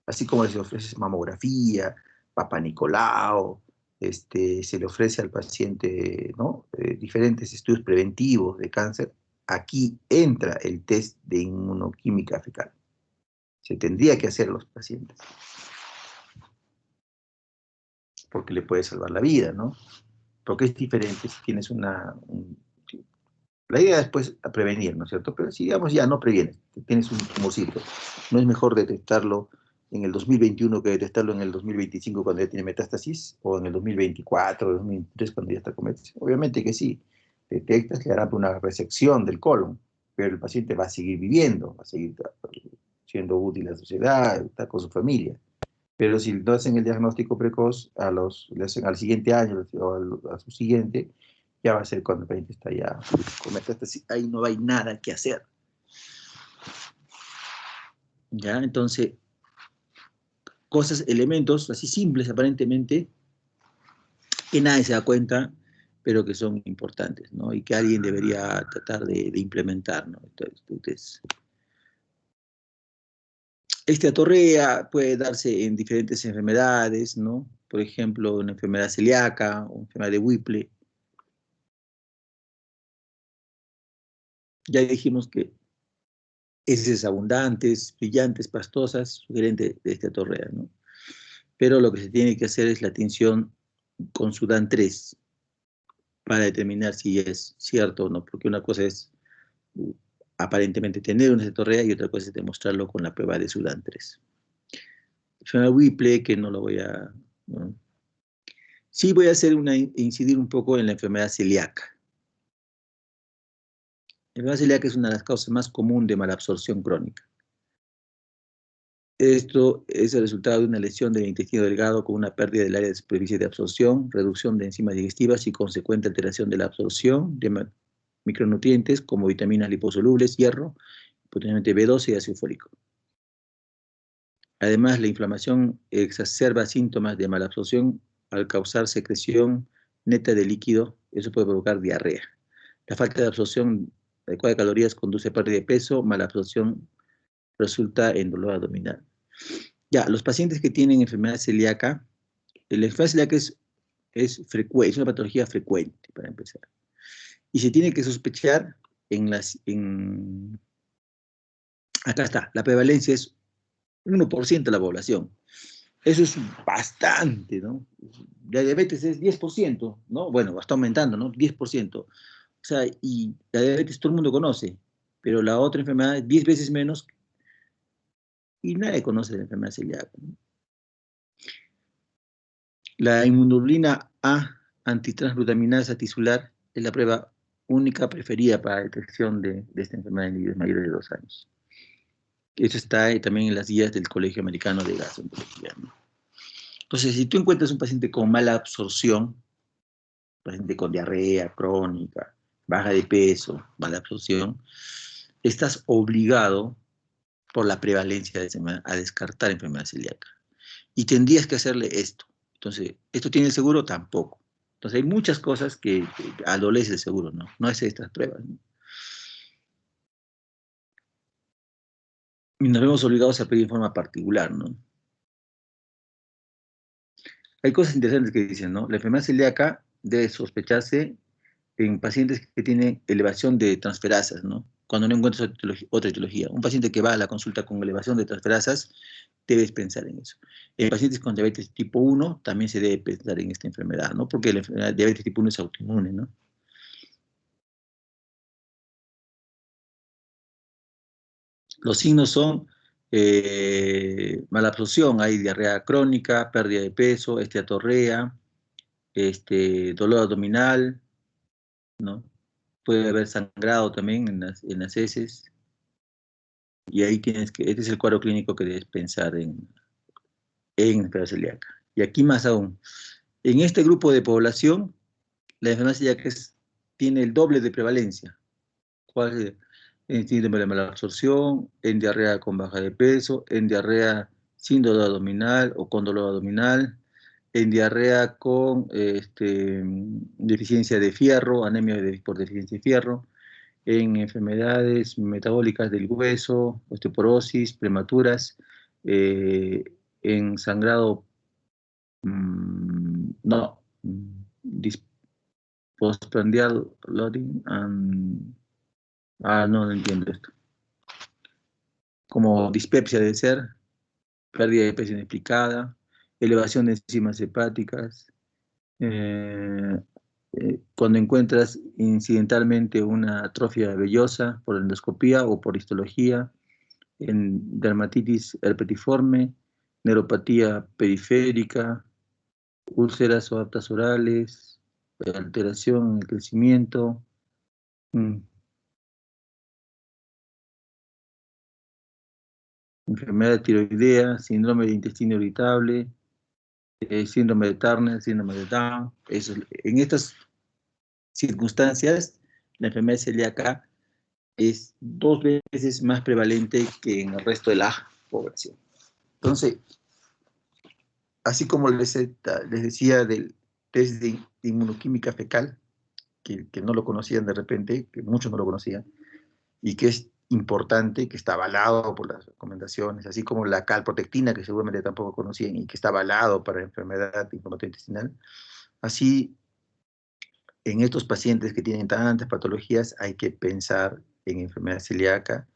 así como les ofrece mamografía, Papá Nicolau, se le ofrece al paciente, ¿no? Diferentes estudios preventivos de cáncer. Aquí entra el test de inmunoquímica fecal. Se tendría que hacer a los pacientes, porque le puede salvar la vida, ¿no? Porque es diferente si tienes la idea es, pues, a prevenir, ¿no es cierto? Pero si, digamos, ya no previenes, tienes un tumorcito, ¿no es mejor detectarlo en el 2021 que detectarlo en el 2025 cuando ya tiene metástasis? ¿O en el 2024, 2023 cuando ya está con metástasis? Obviamente que sí. Detectas, le hará una resección del colon, pero el paciente va a seguir viviendo, va a seguir siendo útil a la sociedad, está con su familia. Pero si no hacen el diagnóstico precoz, le hacen al siguiente año o a su siguiente, ya va a ser cuando el paciente está ya con metástasis, ahí no hay nada que hacer. ¿Ya? Entonces, elementos así simples aparentemente, que nadie se da cuenta, pero que son importantes, ¿no? Y que alguien debería tratar de implementar, ¿no? Entonces, esta atorrea puede darse en diferentes enfermedades, ¿no? Por ejemplo, una enfermedad celíaca o enfermedad de Whipple. Ya dijimos que heces abundantes, brillantes, pastosas, sugerente de esta atorrea, ¿no? Pero lo que se tiene que hacer es la tinción con Sudan 3 para determinar si es cierto o no, porque una cosa es aparentemente tener una cetorrea y otra cosa es demostrarlo con la prueba de Sudan 3. Suena Whipple, que no lo voy a... ¿no? Sí voy a incidir un poco en la enfermedad celíaca. La enfermedad celíaca es una de las causas más comunes de malabsorción crónica. Esto es el resultado de una lesión del intestino delgado con una pérdida del área de superficie de absorción, reducción de enzimas digestivas y consecuente alteración de la absorción de micronutrientes como vitaminas liposolubles, hierro, potencialmente B12 y ácido fólico. Además, la inflamación exacerba síntomas de malabsorción al causar secreción neta de líquido. Eso puede provocar diarrea. La falta de absorción adecuada de calorías conduce a pérdida de peso, malabsorción resulta en dolor abdominal. Ya, los pacientes que tienen enfermedad celíaca, la enfermedad celíaca es frecuente, es una patología frecuente, para empezar. Y se tiene que sospechar acá está, la prevalencia es 1% de la población. Eso es bastante, ¿no? La diabetes es 10%, ¿no? Bueno, está aumentando, ¿no? 10%. O sea, y la diabetes todo el mundo conoce, pero la otra enfermedad es 10 veces menos y nadie conoce la enfermedad celíaca, ¿no? La inmunoglobulina A antitransglutaminasa tisular es la prueba única preferida para la detección de esta enfermedad en niños mayores de 2 años. Eso está también en las guías del Colegio Americano de Gastroenterología, ¿no? Entonces, si tú encuentras un paciente con mala absorción, paciente con diarrea crónica, baja de peso, mala absorción, estás obligado por la prevalencia de enfermedad, a descartar enfermedad celíaca. Y tendrías que hacerle esto. Entonces, ¿esto tiene el seguro? Tampoco. Entonces, hay muchas cosas que adolece el seguro, ¿no? No es estas pruebas, ¿no? Y nos vemos obligados a pedir en forma particular, ¿no? Hay cosas interesantes que dicen, ¿no? La enfermedad celíaca debe sospecharse en pacientes que tienen elevación de transferasas, ¿no? Cuando no encuentras otra etiología. Un paciente que va a la consulta con elevación de transferasas, debes pensar en eso. En pacientes con diabetes tipo 1 también se debe pensar en esta enfermedad, ¿no? Porque la enfermedad de diabetes tipo 1 es autoinmune, ¿no? Los signos son malabsorción, hay diarrea crónica, pérdida de peso, esteatorrea, dolor abdominal, ¿no? Puede haber sangrado también en las heces, y ahí tienes que, este es el cuadro clínico que debes pensar en enfermedad celíaca. Y aquí más aún, en este grupo de población, la enfermedad celíaca tiene el doble de prevalencia. ¿Cuál es? En síndrome de malabsorción, en diarrea con baja de peso, en diarrea sin dolor abdominal o con dolor abdominal, en diarrea con deficiencia de fierro, anemia por deficiencia de fierro, en enfermedades metabólicas del hueso, osteoporosis, prematuras, eh, en sangrado, no, postprandial loading, no entiendo esto. Como dispepsia debe ser, pérdida de peso inexplicada, elevación de enzimas hepáticas, eh, cuando encuentras incidentalmente una atrofia vellosa por endoscopía o por histología, en dermatitis herpetiforme, neuropatía periférica, úlceras o aftas orales, alteración en el crecimiento, enfermedad tiroidea, síndrome de intestino irritable, síndrome de Turner, síndrome de Down. En estas circunstancias, la enfermedad celíaca es 2 veces más prevalente que en el resto de la población. Entonces, así como les decía del test de inmunoquímica fecal, que no lo conocían de repente, que muchos no lo conocían, y que es importante, que está avalado por las recomendaciones, así como la calprotectina, que seguramente tampoco conocían y que está avalado para enfermedad inflamatoria intestinal. Así, en estos pacientes que tienen tantas patologías, hay que pensar en enfermedad celíaca,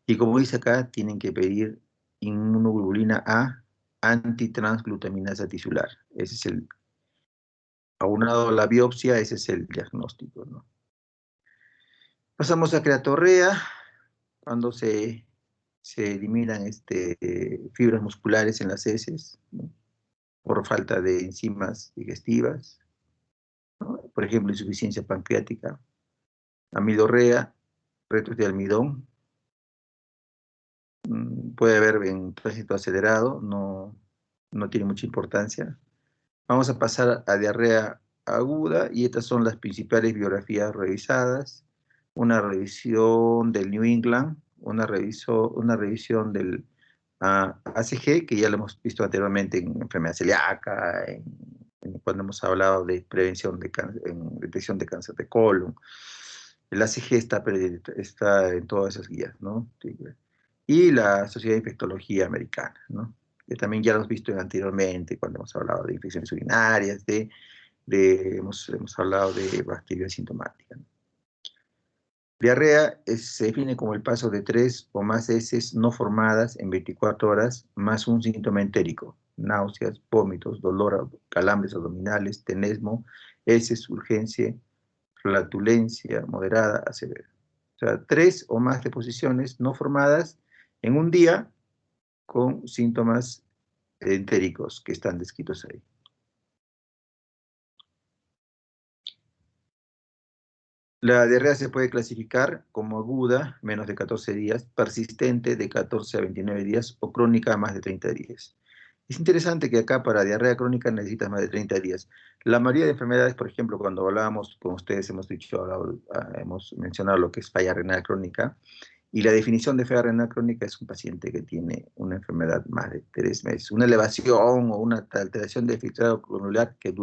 y como dice acá, tienen que pedir inmunoglobulina A antitransglutaminasa tisular. Ese es aunado a la biopsia, ese es el diagnóstico, ¿no? Pasamos a creatorrea, cuando se eliminan fibras musculares en las heces, ¿no? Por falta de enzimas digestivas, ¿no? Por ejemplo, insuficiencia pancreática, amilorrea, retos de almidón, puede haber en tránsito acelerado, no tiene mucha importancia. Vamos a pasar a diarrea aguda, y estas son las principales biografías revisadas. Una revisión del New England, una revisión del ACG, que ya lo hemos visto anteriormente en enfermedad celíaca, cuando hemos hablado de prevención de en detección de cáncer de colon. El ACG está en todas esas guías, ¿no? Sí. Y la Sociedad de Infectología Americana, ¿no? Que también ya lo hemos visto anteriormente cuando hemos hablado de infecciones urinarias, hemos hablado de bacterias sintomáticas, ¿no? Diarrea se define como el paso de 3 o más heces no formadas en 24 horas, más un síntoma entérico: náuseas, vómitos, dolor, calambres abdominales, tenesmo, heces, urgencia, flatulencia moderada a severa. O sea, 3 o más deposiciones no formadas en un día con síntomas entéricos que están descritos ahí. La diarrea se puede clasificar como aguda, menos de 14 días, persistente de 14 a 29 días o crónica más de 30 días. Es interesante que acá para diarrea crónica necesitas más de 30 días. La mayoría de enfermedades, por ejemplo, cuando hablábamos con ustedes, hemos mencionado lo que es falla renal crónica, Y la definición de enfermedad renal crónica es un paciente que tiene una enfermedad más de 3 meses, una elevación o una alteración de filtrado glomerular que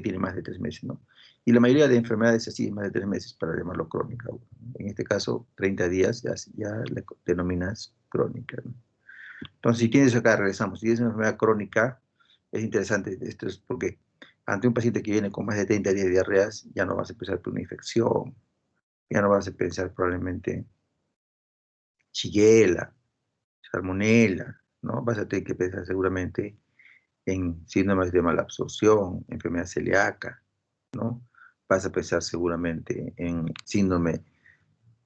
tiene más de 3 meses, ¿no? Y la mayoría de enfermedades así es más de 3 meses para llamarlo crónica. En este caso, 30 días ya la denominas crónica, ¿no? Entonces, si tienes acá, regresamos, si tienes una enfermedad crónica, es interesante, esto es porque ante un paciente que viene con más de 30 días de diarreas, ya no vas a empezar por una infección, ya no vas a pensar probablemente Shigella, Salmonella, ¿no? Vas a tener que pensar seguramente en síndromes de malabsorción, enfermedad celíaca, ¿no? Vas a pensar seguramente en síndrome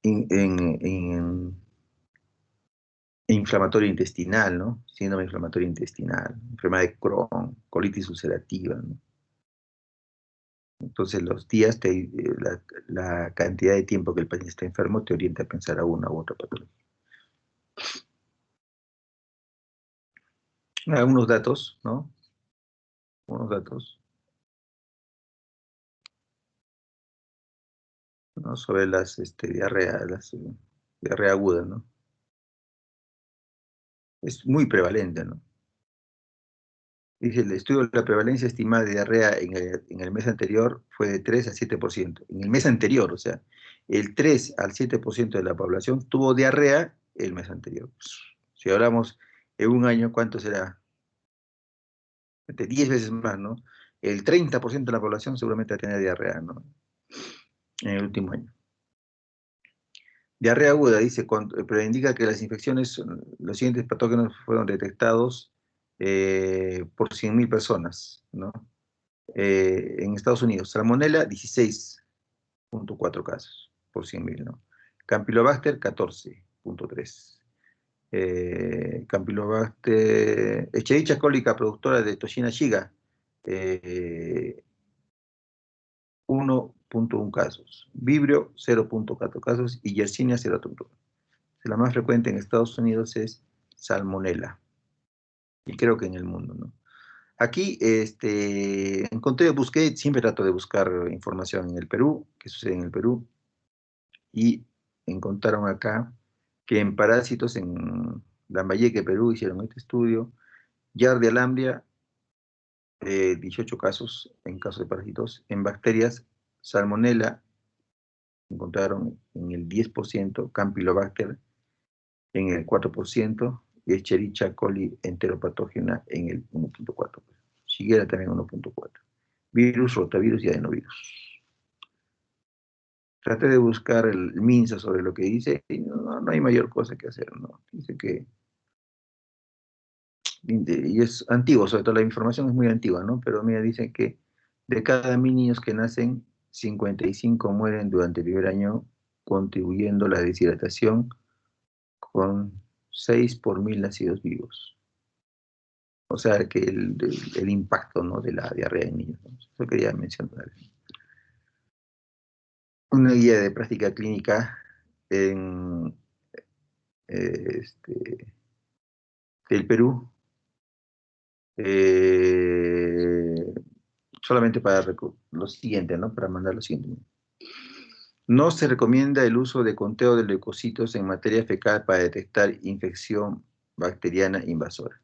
en inflamatorio intestinal, ¿no? Síndrome inflamatorio intestinal, enfermedad de Crohn, colitis ulcerativa, ¿no? Entonces los días, la cantidad de tiempo que el paciente está enfermo te orienta a pensar a una u otra patología. Algunos datos, ¿no? Unos datos, ¿no? Sobre las diarrea aguda, ¿no? Es muy prevalente, ¿no? Dice, el estudio de la prevalencia estimada de diarrea en el mes anterior fue de 3 a 7%. En el mes anterior, o sea, el 3 al 7% de la población tuvo diarrea el mes anterior. Si hablamos en un año, ¿cuánto será? De 10 veces más, ¿no? El 30% de la población seguramente va a tener diarrea, ¿no? En el último año. Diarrea aguda, dice, pero indica que las infecciones, los siguientes patógenos fueron detectados por 100.000 personas, ¿no? En Estados Unidos, Salmonella, 16.4 casos por 100.000, ¿no? Campylobacter, 14.3. Campylobacter, Escherichia cólica, productora de toxina Shiga, 1.1 casos. Vibrio, 0.4 casos. Y Yersinia, 0.1. La más frecuente en Estados Unidos es Salmonella. Y creo que en el mundo, ¿no? Aquí busqué, siempre trato de buscar información en el Perú, qué sucede en el Perú, y encontraron acá que en parásitos en Lambayeque, Perú, hicieron este estudio, Giardia lamblia, 18 casos en casos de parásitos, en bacterias, Salmonella, encontraron en el 10%, Campylobacter en el 4%, y Escherichia coli enteropatógena en el 1.4%. Shigella también 1.4%. Virus, rotavirus y adenovirus. Traté de buscar el MINSA sobre lo que dice y no hay mayor cosa que hacer, ¿no? Dice que, y es antiguo, sobre todo la información es muy antigua, ¿no? Pero mira, dicen que de cada 1.000 niños que nacen, 55 mueren durante el primer año, contribuyendo a la deshidratación con 6 por 1.000 nacidos vivos. O sea, que el impacto, ¿no?, de la diarrea en niños, ¿no? Eso quería mencionar. Una guía de práctica clínica en del Perú, eh, solamente para lo siguiente, ¿no? Para mandar lo siguiente. No se recomienda el uso de conteo de leucocitos en materia fecal para detectar infección bacteriana invasora.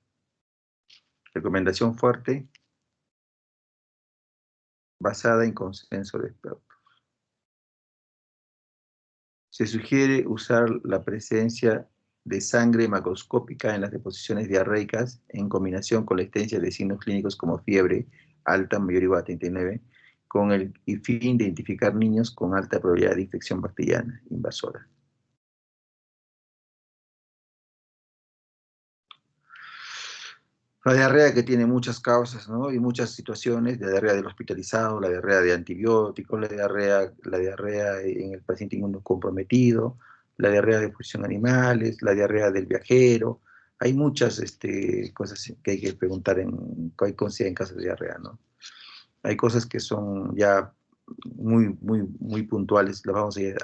Recomendación fuerte, basada en consenso de expertos. Se sugiere usar la presencia de sangre macroscópica en las deposiciones diarreicas en combinación con la existencia de signos clínicos como fiebre alta, mayor o igual a 39, con el fin de identificar niños con alta probabilidad de infección bacteriana invasora. La diarrea que tiene muchas causas, ¿no? Y muchas situaciones, la diarrea del hospitalizado, la diarrea de antibióticos, la diarrea en el paciente inmunocomprometido, la diarrea de función animales, la diarrea del viajero. Hay muchas cosas que hay que preguntar que hay en casos de diarrea, ¿no? Hay cosas que son ya muy, muy, muy puntuales, las vamos a ir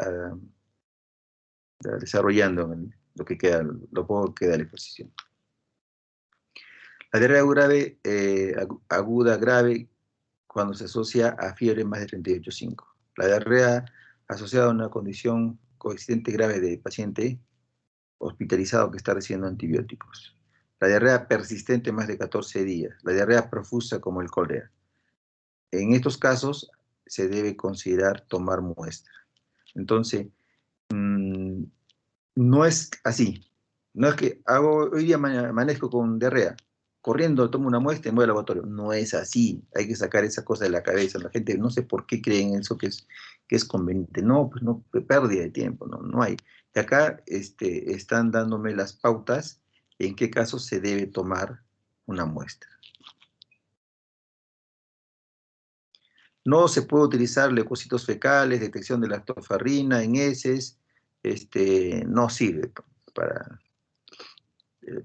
desarrollando en lo que queda, lo poco que queda de la exposición. La diarrea grave, aguda grave, cuando se asocia a fiebre más de 38,5. La diarrea asociada a una condición coeficiente grave del paciente hospitalizado que está recibiendo antibióticos. La diarrea persistente más de 14 días. La diarrea profusa como el cólera. En estos casos se debe considerar tomar muestra. Entonces, no es así. No es que hoy día amanezco con diarrea, corriendo tomo una muestra y me voy al laboratorio. No es así. Hay que sacar esa cosa de la cabeza. La gente no sé por qué creen eso que es conveniente. No, pues no, pérdida de tiempo, no hay. Y acá están dándome las pautas en qué casos se debe tomar una muestra. No se puede utilizar leucocitos fecales, detección de lactoferrina en heces, no sirve para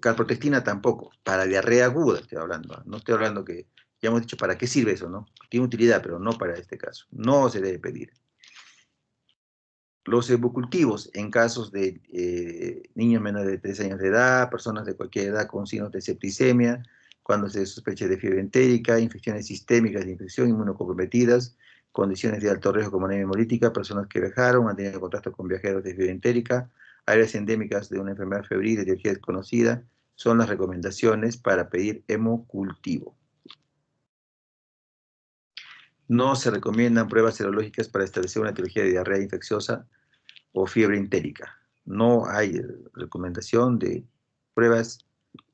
calprotectina tampoco, para diarrea aguda estoy hablando, no estoy hablando que, ya hemos dicho para qué sirve eso, ¿no? Tiene utilidad, pero no para este caso, no se debe pedir. Los hemocultivos en casos de niños menores de 3 años de edad, personas de cualquier edad con signos de septicemia, cuando se sospeche de fiebre entérica, infecciones sistémicas de infección inmunocomprometidas, condiciones de alto riesgo como anemia hemolítica, personas que viajaron, han tenido contacto con viajeros de fiebre entérica, áreas endémicas de una enfermedad febril de etiología desconocida, son las recomendaciones para pedir hemocultivo. No se recomiendan pruebas serológicas para establecer una etiología de diarrea infecciosa o fiebre entérica. No hay recomendación de pruebas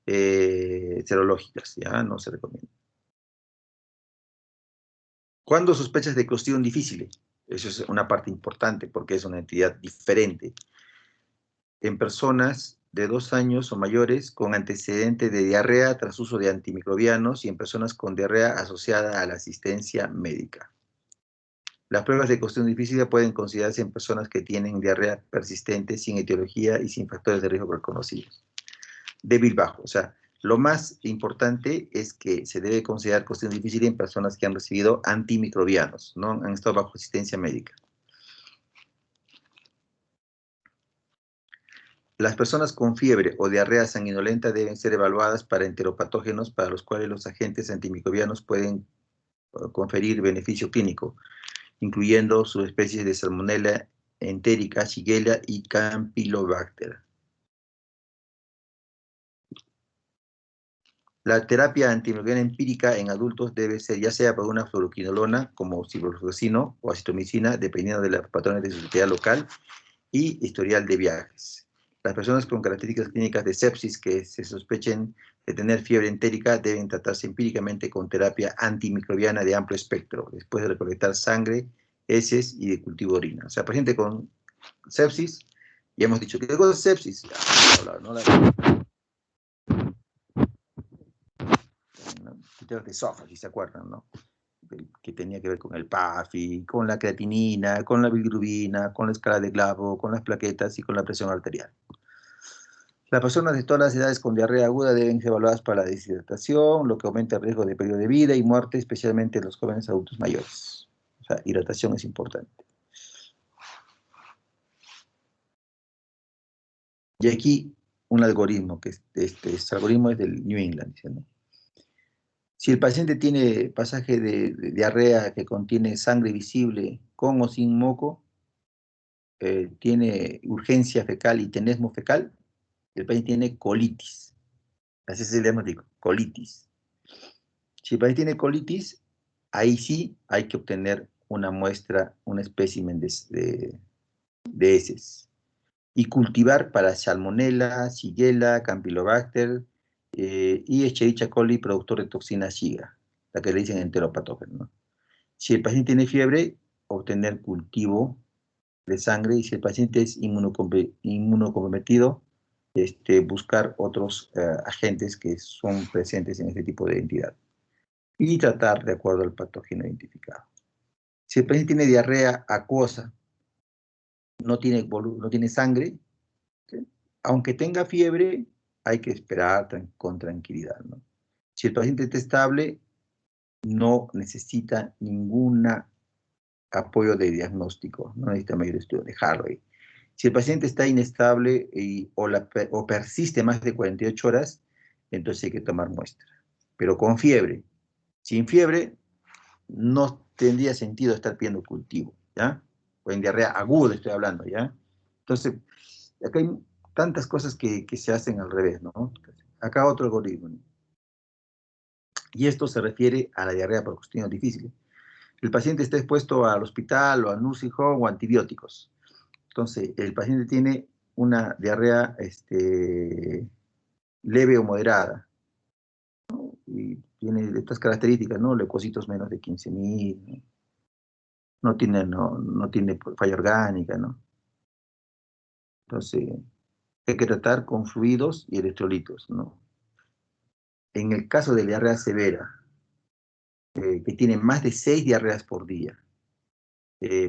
serológicas, ya no se recomienda. ¿Cuándo sospechas de Clostridium difficile? Eso es una parte importante porque es una entidad diferente. En personas de 2 años o mayores con antecedente de diarrea tras uso de antimicrobianos y en personas con diarrea asociada a la asistencia médica. Las pruebas de Clostridium difficile pueden considerarse en personas que tienen diarrea persistente, sin etiología y sin factores de riesgo reconocidos. Débil bajo, o sea, lo más importante es que se debe considerar Clostridium difficile en personas que han recibido antimicrobianos, no han estado bajo asistencia médica. Las personas con fiebre o diarrea sanguinolenta deben ser evaluadas para enteropatógenos para los cuales los agentes antimicrobianos pueden conferir beneficio clínico, incluyendo subespecies de Salmonella entérica, Shigella y Campylobacter. La terapia antimicrobiana empírica en adultos debe ser ya sea por una fluoroquinolona como ciprofloxacino o acitromicina, dependiendo de los patrones de susceptibilidad local y historial de viajes. Las personas con características clínicas de sepsis que se sospechen de tener fiebre entérica deben tratarse empíricamente con terapia antimicrobiana de amplio espectro, después de recolectar sangre, heces y de cultivo de orina. O sea, paciente con sepsis, ya hemos dicho, ¿qué cosa es sepsis? Ya hemos hablado, ¿no? De Sofa, si se acuerdan, ¿no? Que tenía que ver con el PAFI, con la creatinina, con la bilirrubina, con la escala de Glavo, con las plaquetas y con la presión arterial. Las personas de todas las edades con diarrea aguda deben ser evaluadas para la deshidratación, lo que aumenta el riesgo de pérdida de vida y muerte, especialmente en los jóvenes adultos mayores. O sea, hidratación es importante. Y aquí un algoritmo, que este algoritmo es del New England, ¿no? Si el paciente tiene pasaje de diarrea que contiene sangre visible con o sin moco, tiene urgencia fecal y tenesmo fecal, el paciente tiene colitis. Así se le diagnóstico, colitis. Si el paciente tiene colitis, ahí sí hay que obtener una muestra, un espécimen de heces. Y cultivar para Salmonella, Shigella, Campylobacter y Escherichia coli, productor de toxina Shiga, la que le dicen enteropatógeno, ¿no? Si el paciente tiene fiebre, obtener cultivo de sangre, y si el paciente es inmunocomprometido, buscar otros agentes que son presentes en este tipo de entidad y tratar de acuerdo al patógeno identificado. Si el paciente tiene diarrea acuosa, no tiene sangre, ¿sí? Aunque tenga fiebre, hay que esperar con tranquilidad, ¿no? Si el paciente está estable, no necesita ningún apoyo de diagnóstico, no necesita mayor estudio de Harvey. Si el paciente está inestable o persiste más de 48 horas, entonces hay que tomar muestra. Pero con fiebre, sin fiebre, no tendría sentido estar pidiendo cultivo, ¿ya? O en diarrea aguda estoy hablando, ¿ya? Entonces, acá hay tantas cosas que se hacen al revés, ¿no? Acá otro algoritmo. Y esto se refiere a la diarrea por cuestiones difíciles. El paciente está expuesto al hospital o a nursing home o a antibióticos. Entonces, el paciente tiene una diarrea leve o moderada, y tiene estas características, ¿no? Leucocitos menos de 15.000, ¿no? No tiene falla orgánica, ¿no? Entonces, hay que tratar con fluidos y electrolitos, ¿no? En el caso de diarrea severa, que tiene más de 6 diarreas por día,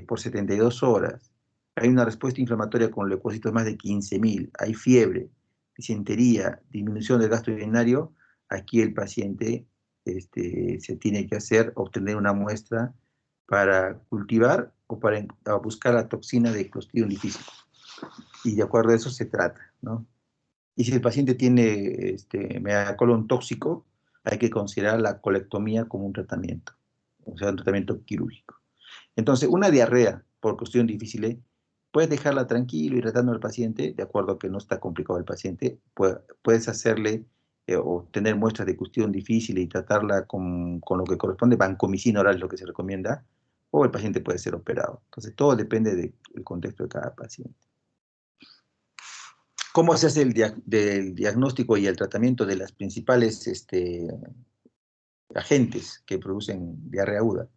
por 72 horas, hay una respuesta inflamatoria con leucocitos más de 15.000, hay fiebre, disentería, disminución del gasto urinario, aquí el paciente se tiene que obtener una muestra para cultivar o para buscar la toxina de Clostridium difficile. Y de acuerdo a eso se trata, ¿no? Y si el paciente tiene megacolon tóxico, hay que considerar la colectomía como un tratamiento, o sea, un tratamiento quirúrgico. Entonces, una diarrea por cuestión difícil, puedes dejarla tranquilo y tratando al paciente, de acuerdo a que no está complicado el paciente, puedes hacerle o tener muestras de cuestión difícil y tratarla con lo que corresponde, vancomicina oral es lo que se recomienda, o el paciente puede ser operado. Entonces, todo depende del contexto de cada paciente. ¿Cómo se hace del diagnóstico y el tratamiento de las principales agentes que producen diarrea aguda?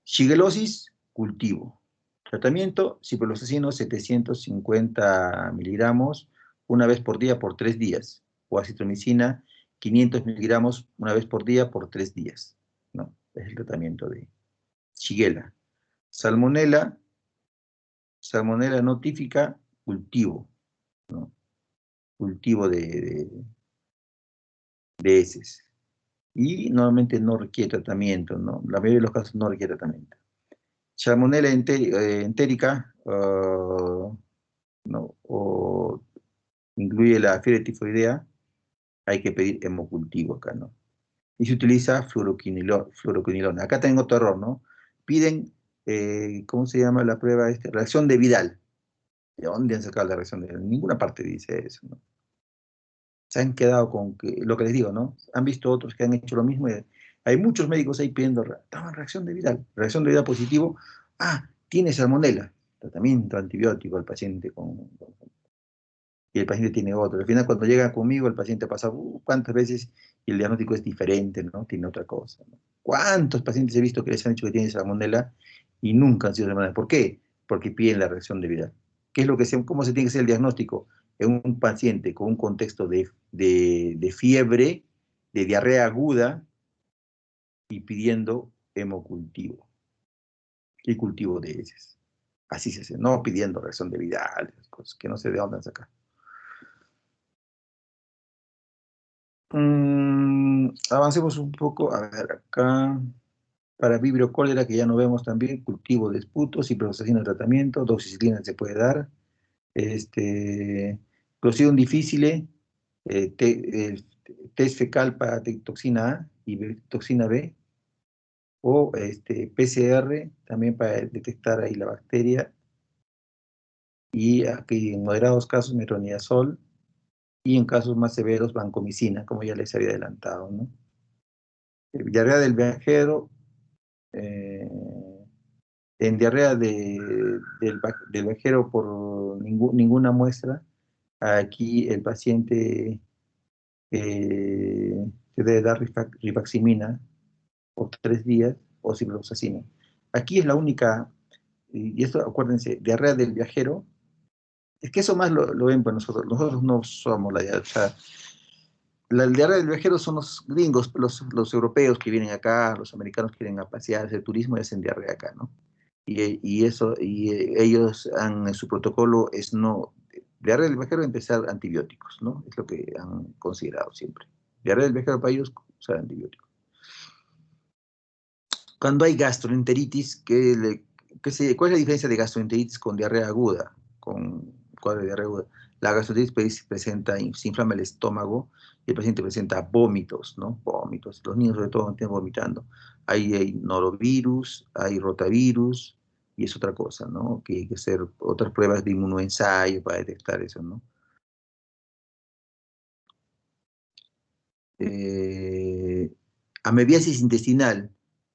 Shigellosis, cultivo. Tratamiento, ciprofloxacino 750 miligramos una vez por día por 3 días. O acitromicina 500 miligramos una vez por día por 3 días. ¿No? Es el tratamiento de Shigella. Salmonella notífica, cultivo. ¿No? Cultivo de heces. Y normalmente no requiere tratamiento, ¿no? La mayoría de los casos no requiere tratamiento. Salmonella entérica, ¿no? O incluye la fiebre tifoidea, hay que pedir hemocultivo acá, ¿no? Y se utiliza fluoroquinilona. Acá tengo otro error, ¿no? Piden, ¿cómo se llama la prueba? Reacción de Vidal. ¿De dónde han sacado la reacción de Vidal? En ninguna parte dice eso, ¿no? Se han quedado con lo que les digo, ¿no? Han visto otros que han hecho lo mismo. Hay muchos médicos ahí pidiendo, reacción de Vidal positivo. Ah, tiene salmonela. Tratamiento antibiótico al paciente y el paciente tiene otro. Al final, cuando llega conmigo, el paciente pasa cuántas veces y el diagnóstico es diferente, ¿no? Tiene otra cosa, ¿no? ¿Cuántos pacientes he visto que les han dicho que tienen salmonela y nunca han sido salmonela? ¿Por qué? Porque piden la reacción de Vidal. ¿Qué es cómo se tiene que hacer el diagnóstico? En un paciente con un contexto de fiebre, de diarrea aguda y pidiendo hemocultivo y cultivo de heces. Así se hace, no pidiendo reacción de Vidal, cosas que no sé de dónde han sacado. Avancemos un poco, a ver, acá, para vibrio cólera, que ya no vemos también, cultivo de esputos y procesina de tratamiento, doxiciclina se puede dar, Clostridium difficile, test fecal para toxina A y toxina B, o PCR también para detectar ahí la bacteria, y aquí en moderados casos metronidazol, y en casos más severos vancomicina, como ya les había adelantado, ¿no? Diarrea del viajero, eh, en diarrea del viajero por ninguna muestra, aquí el paciente se debe dar rifaximina por 3 días o ciprofloxacina. Aquí es la única, y esto acuérdense, diarrea del viajero, es que eso más lo ven para nosotros no somos la diarrea, o sea, la diarrea del viajero son los gringos, los europeos que vienen acá, los americanos que vienen a pasear, hacer turismo y hacen diarrea acá, ¿no? Ellos en su protocolo es no, diarrea del viajero empezar antibióticos, ¿no? Es lo que han considerado siempre. Diarrea del viajero para ellos, usar antibióticos. Cuando hay gastroenteritis, ¿cuál es la diferencia de gastroenteritis con diarrea aguda? Con cuadro de diarrea aguda. La gastroenteritis se inflama el estómago y el paciente presenta vómitos, ¿no? Vómitos. Los niños sobre todo están vomitando. Hay norovirus, hay rotavirus, y es otra cosa, ¿no? Que hay que hacer otras pruebas de inmunoensayo para detectar eso, ¿no? Amebiasis intestinal,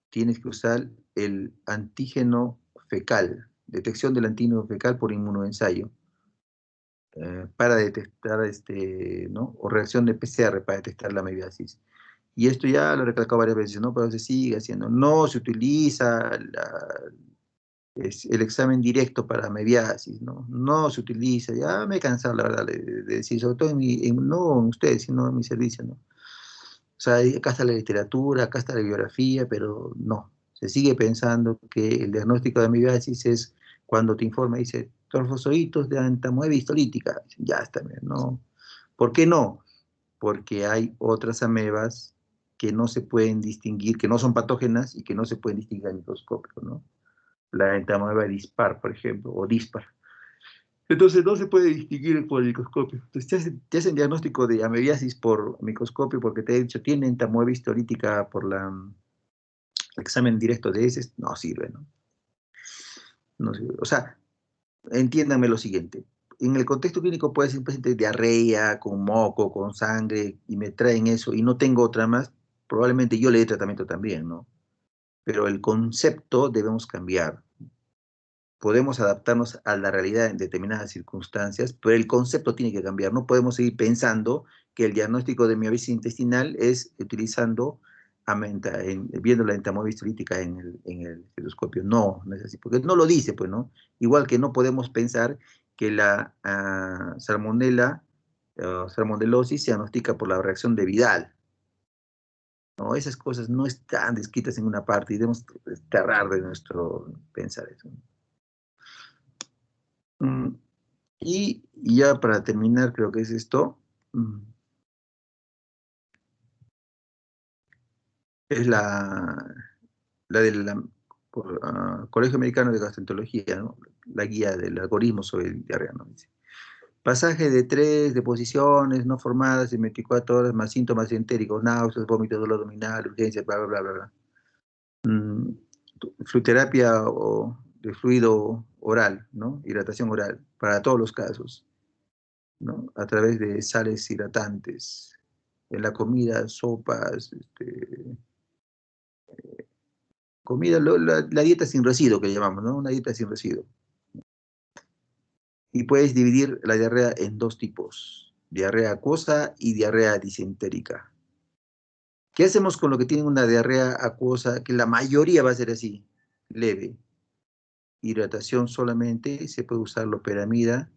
tienes que usar el antígeno fecal, detección del antígeno fecal por inmunoensayo, para detectar, ¿no? O reacción de PCR para detectar la amebiasis. Y esto ya lo he recalcado varias veces, ¿no? Pero se sigue haciendo. No se utiliza el examen directo para amebiasis, ¿no? No se utiliza. Ya me he cansado, la verdad, de decir, sobre todo no en ustedes, sino en mi servicio, ¿no? O sea, acá está la literatura, acá está la biografía, pero no. Se sigue pensando que el diagnóstico de amibiasis es cuando te informa y dice trofosoditos de entamoeba histolítica. Ya está bien, ¿no? ¿Por qué no? Porque hay otras amebas que no se pueden distinguir, que no son patógenas y que no se pueden distinguir al microscopio, ¿no? La entamoeba dispar, por ejemplo, o dispar. Entonces no se puede distinguir por el microscopio. Entonces te hacen diagnóstico de amebiasis por microscopio porque te he dicho, tiene entamoeba histolítica por el examen directo de heces, no sirve, ¿no? No sirve. O sea, entiéndanme lo siguiente. En el contexto clínico puede ser un paciente de diarrea, con moco, con sangre, y me traen eso, y no tengo otra más, probablemente yo le dé tratamiento también, ¿no? Pero el concepto debemos cambiar. Podemos adaptarnos a la realidad en determinadas circunstancias, pero el concepto tiene que cambiar. No podemos seguir pensando que el diagnóstico de miosis intestinal es utilizando, viendo la entamoeba histolítica en el estetoscopio. No, no es así, porque no lo dice, pues, ¿no? Igual que no podemos pensar que la salmonela, salmonellosis se diagnostica por la reacción de Vidal. No, esas cosas no están descritas en una parte y debemos desterrar de nuestro pensar eso. Mm, Y ya para terminar, creo que es esto, es la del Colegio Americano de Gastroenterología, ¿no? La guía del algoritmo sobre el diarrea, ¿no? Dice, pasaje de 3 deposiciones no formadas en 24 horas más síntomas entéricos, náuseas, vómitos, dolor abdominal, urgencia, bla, bla, bla, bla, bla. Fluterapia de fluido oral, ¿no? Hidratación oral, para todos los casos, ¿no? A través de sales hidratantes, en la comida, sopas, comida, la dieta sin residuo que llamamos, ¿no? Una dieta sin residuo. Y puedes dividir la diarrea en dos tipos, diarrea acuosa y diarrea disentérica. ¿Qué hacemos con lo que tienen una diarrea acuosa? Que la mayoría va a ser así, leve. Hidratación solamente, se puede usar loperamida.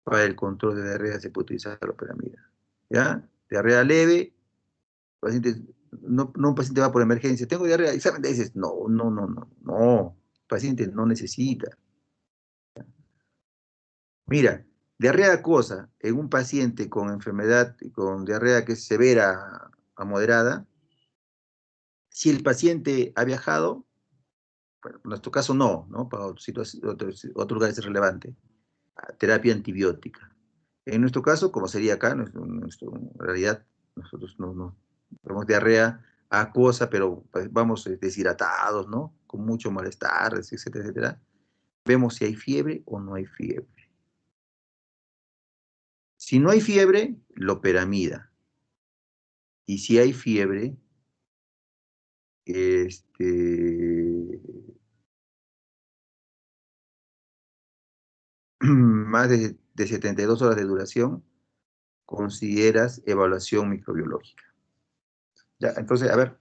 Para el control de diarrea se puede utilizar loperamida. ¿Ya? Diarrea leve, pacientes, no un paciente va por emergencia, tengo diarrea, examen de heces. No, no, no, no, no. El paciente no necesita. Mira, diarrea acuosa en un paciente con enfermedad, con diarrea que es severa a moderada, si el paciente ha viajado, bueno, en nuestro caso no, ¿no? Para otro lugar es relevante, terapia antibiótica. En nuestro caso, como sería acá, en realidad, nosotros no tenemos diarrea acuosa, pero pues, vamos deshidratados, ¿no? Con mucho malestar, etcétera, etcétera. Vemos si hay fiebre o no hay fiebre. Si no hay fiebre, loperamida. Y si hay fiebre, este, más de 72 horas de duración, consideras evaluación microbiológica. Ya, entonces, a ver,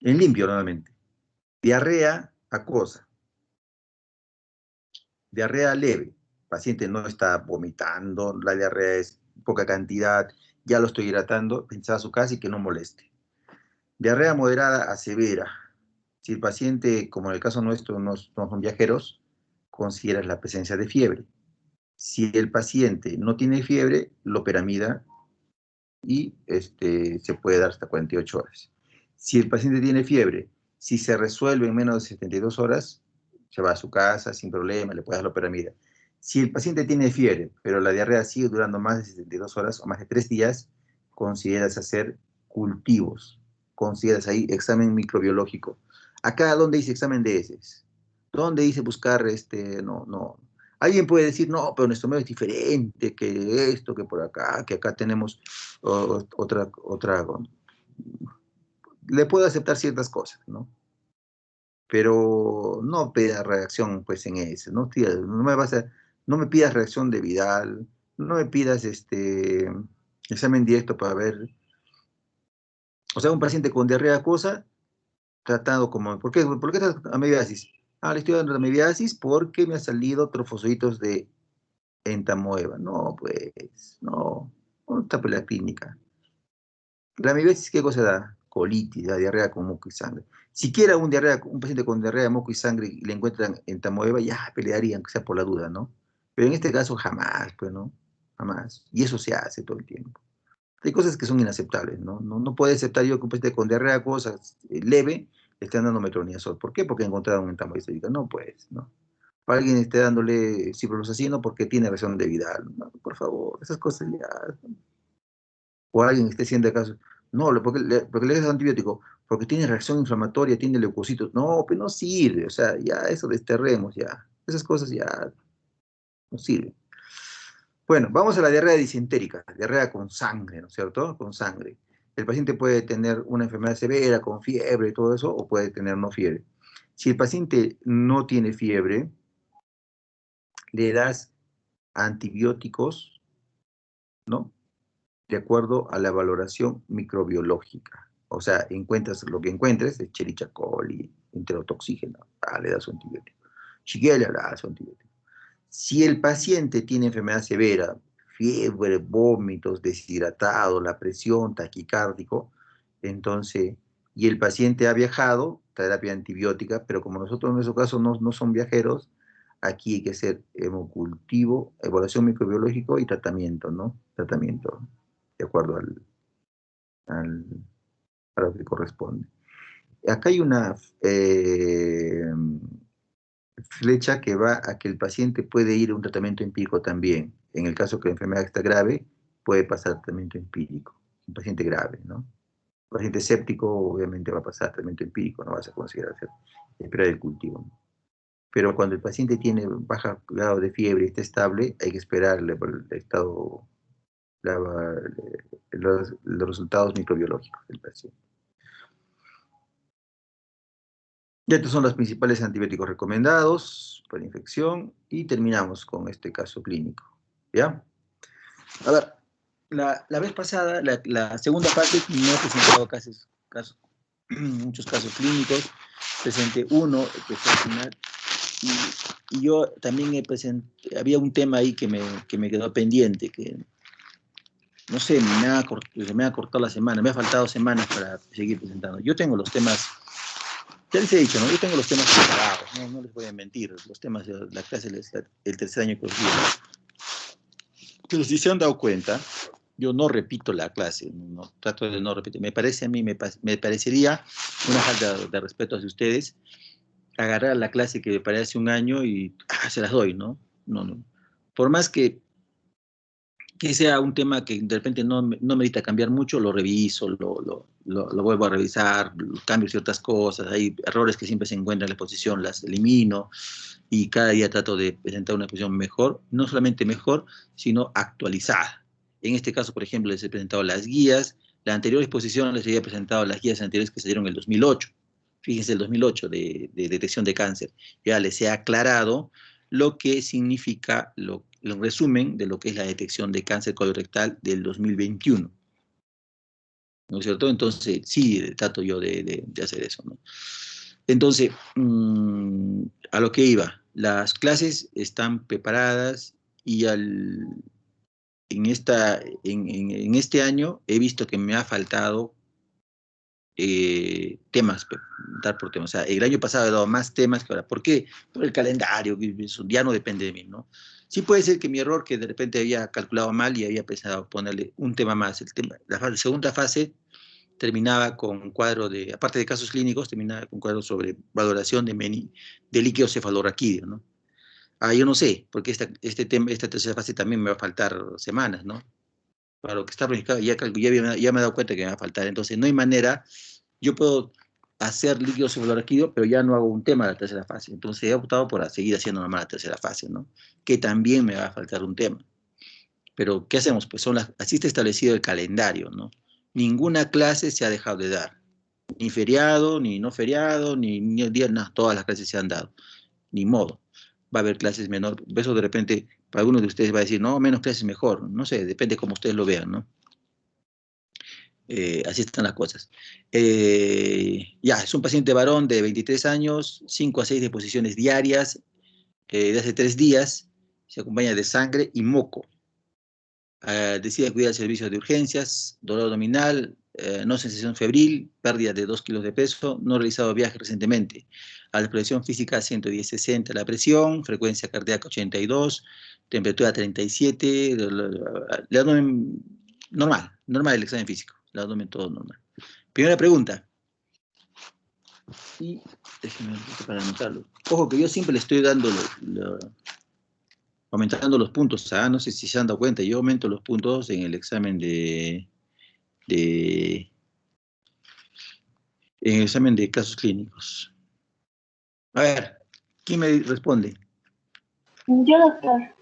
en limpio nuevamente. Diarrea acuosa. Diarrea leve. El paciente no está vomitando, la diarrea es poca cantidad, ya lo estoy hidratando, pensar a su casa y que no moleste. Diarrea moderada a severa. Si el paciente, como en el caso nuestro, no son viajeros, consideras la presencia de fiebre. Si el paciente no tiene fiebre, loperamida y se puede dar hasta 48 horas. Si el paciente tiene fiebre, si se resuelve en menos de 72 horas, se va a su casa sin problema, le puede dar loperamida. Si el paciente tiene fiebre, pero la diarrea sigue durando más de 72 horas o más de 3 días, consideras hacer cultivos, consideras ahí examen microbiológico. Acá, ¿dónde dice examen de heces? ¿Dónde dice buscar, no, no? Alguien puede decir, no, pero nuestro medio es diferente, que esto, que por acá, que acá tenemos otra, le puedo aceptar ciertas cosas, ¿no? Pero no pida reacción, pues, en eso, ¿no? Tía, no me pidas reacción de Vidal, no me pidas, examen directo para ver, o sea, un paciente con diarrea acuosa, tratado como, ¿por qué estás amebiasis? Ah, le estoy dando amebiasis porque me han salido trofocitos de entamoeba. No, pues, no, no tape la clínica. La amibiasis, ¿qué cosa da? Colitis, da diarrea con moco y sangre. Siquiera un paciente con diarrea de moco y sangre y le encuentran entamoeba, ya pelearían, que sea por la duda, ¿no? Pero en este caso jamás, pues, ¿no? Jamás. Y eso se hace todo el tiempo. Hay cosas que son inaceptables, ¿no? No puede aceptar yo que un paciente con diarrea, cosas leve, le estén dando metronidazol. ¿Por qué? Porque encontraron un entamoeba histérica. No, pues, ¿no? Para alguien esté dándole ciprofloxacino porque tiene reacción de Vidal. No, por favor, esas cosas ya. O alguien esté haciendo caso. No, porque le das antibiótico, porque tiene reacción inflamatoria, tiene leucocitos. No, pues no sirve. O sea, ya eso desterremos ya. Esas cosas ya no sirven. Bueno, vamos a la diarrea disentérica, diarrea con sangre, ¿no es cierto? Con sangre. El paciente puede tener una enfermedad severa, con fiebre y todo eso, o puede tener no fiebre. Si el paciente no tiene fiebre, le das antibióticos, ¿no? De acuerdo a la valoración microbiológica. O sea, encuentras lo que encuentres, Escherichia coli, enterotoxígeno, le das un antibiótico. Shigella, le das un antibiótico. Si el paciente tiene enfermedad severa, fiebre, vómitos, deshidratado, la presión, taquicárdico, entonces, y el paciente ha viajado, terapia antibiótica, pero como nosotros en nuestro caso no son viajeros, aquí hay que hacer hemocultivo, evaluación microbiológica y tratamiento, ¿no? Tratamiento, de acuerdo al, a lo que corresponde. Acá hay una flecha que va a que el paciente puede ir a un tratamiento empírico también. En el caso que la enfermedad está grave, puede pasar tratamiento empírico. Un paciente grave, ¿no? Un paciente séptico, obviamente, va a pasar tratamiento empírico, no vas a considerar hacer, esperar el cultivo, ¿no? Pero cuando el paciente tiene baja grado de fiebre y está estable, hay que esperarle por el estado, los resultados microbiológicos del paciente. Y estos son los principales antibióticos recomendados para infección y terminamos con este caso clínico. ¿Ya? A ver, la vez pasada, la segunda parte, no he presentado muchos casos clínicos. Presenté uno que fue al final. Y yo también había un tema ahí que me quedó pendiente, que no sé, se me ha cortado la semana, me ha faltado semanas para seguir presentando. Yo tengo los temas, ya les he dicho, ¿no? Yo tengo los temas preparados, no les voy a mentir, los temas de la clase, el tercer año que os digo. Pero si se han dado cuenta, yo no repito la clase, no, trato de no repetir. Me parece a mí, me parecería una falta de respeto hacia ustedes agarrar la clase que me parece un año y se las doy, ¿no? No. Por más que sea un tema que de repente no merita cambiar mucho, lo reviso, lo vuelvo a revisar, cambio ciertas cosas, hay errores que siempre se encuentran en la exposición, las elimino y cada día trato de presentar una exposición mejor, no solamente mejor, sino actualizada. En este caso, por ejemplo, les he presentado las guías, la anterior exposición les había presentado las guías anteriores que se dieron en el 2008, fíjense el 2008 de detección de cáncer, ya les he aclarado lo que significa el resumen de lo que es la detección de cáncer colorectal del 2021. ¿No es cierto? Entonces, sí, trato yo de hacer eso, ¿no? Entonces, a lo que iba, las clases están preparadas y en este año he visto que me ha faltado temas, dar por temas. O sea, el año pasado he dado más temas que ahora. ¿Por qué? Por el calendario, eso ya no depende de mí, ¿no? Sí puede ser que mi error, que de repente había calculado mal y había pensado ponerle un tema más. La segunda fase terminaba con un cuadro de, aparte de casos clínicos, terminaba con un cuadro sobre valoración de líquido cefalorraquídeo, ¿no? Yo no sé, porque esta tercera fase también me va a faltar semanas, ¿no? Para lo que está planificado, ya me he dado cuenta que me va a faltar. Entonces, no hay manera, yo puedo hacer líquido cefalorraquídeo, pero ya no hago un tema de la tercera fase. Entonces he optado por seguir haciendo nomás la tercera fase, ¿no? Que también me va a faltar un tema. Pero, ¿qué hacemos? Pues así está establecido el calendario, ¿no? Ninguna clase se ha dejado de dar. Ni feriado, ni no feriado, ni el día, no, todas las clases se han dado. Ni modo. Va a haber clases menor. Eso de repente, para algunos de ustedes va a decir, no, menos clases mejor. No sé, depende cómo ustedes lo vean, ¿no? Así están las cosas. Ya, es un paciente varón de 23 años, 5 a 6 deposiciones diarias, de hace 3 días, se acompaña de sangre y moco. Decide acudir al servicio de urgencias, dolor abdominal, no sensación febril, pérdida de 2 kilos de peso, no realizado viaje recientemente. A la presión física 110/60 la presión, frecuencia cardíaca 82, temperatura 37, el abdomen normal el examen físico, el abdomen todo normal. Primera pregunta. Y déjenme para anotarlo. Ojo que yo siempre le estoy dando aumentando los puntos, no sé si se han dado cuenta, yo aumento los puntos en el examen en el examen de casos clínicos. A ver, ¿quién me responde? Yo, doctor.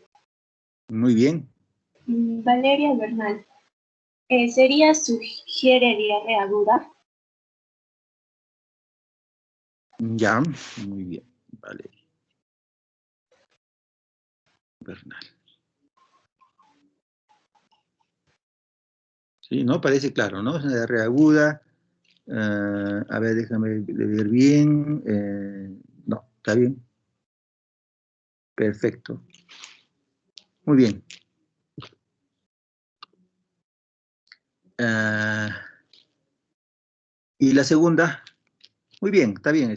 Muy bien. Valeria Bernal. ¿Sugiere diarrea aguda? Ya, muy bien. Vale. Bernal. Sí, ¿no? Parece claro, ¿no? Es una diarrea aguda. A ver, déjame leer bien. No, está bien. Perfecto. Muy bien. Y la segunda, muy bien, está bien,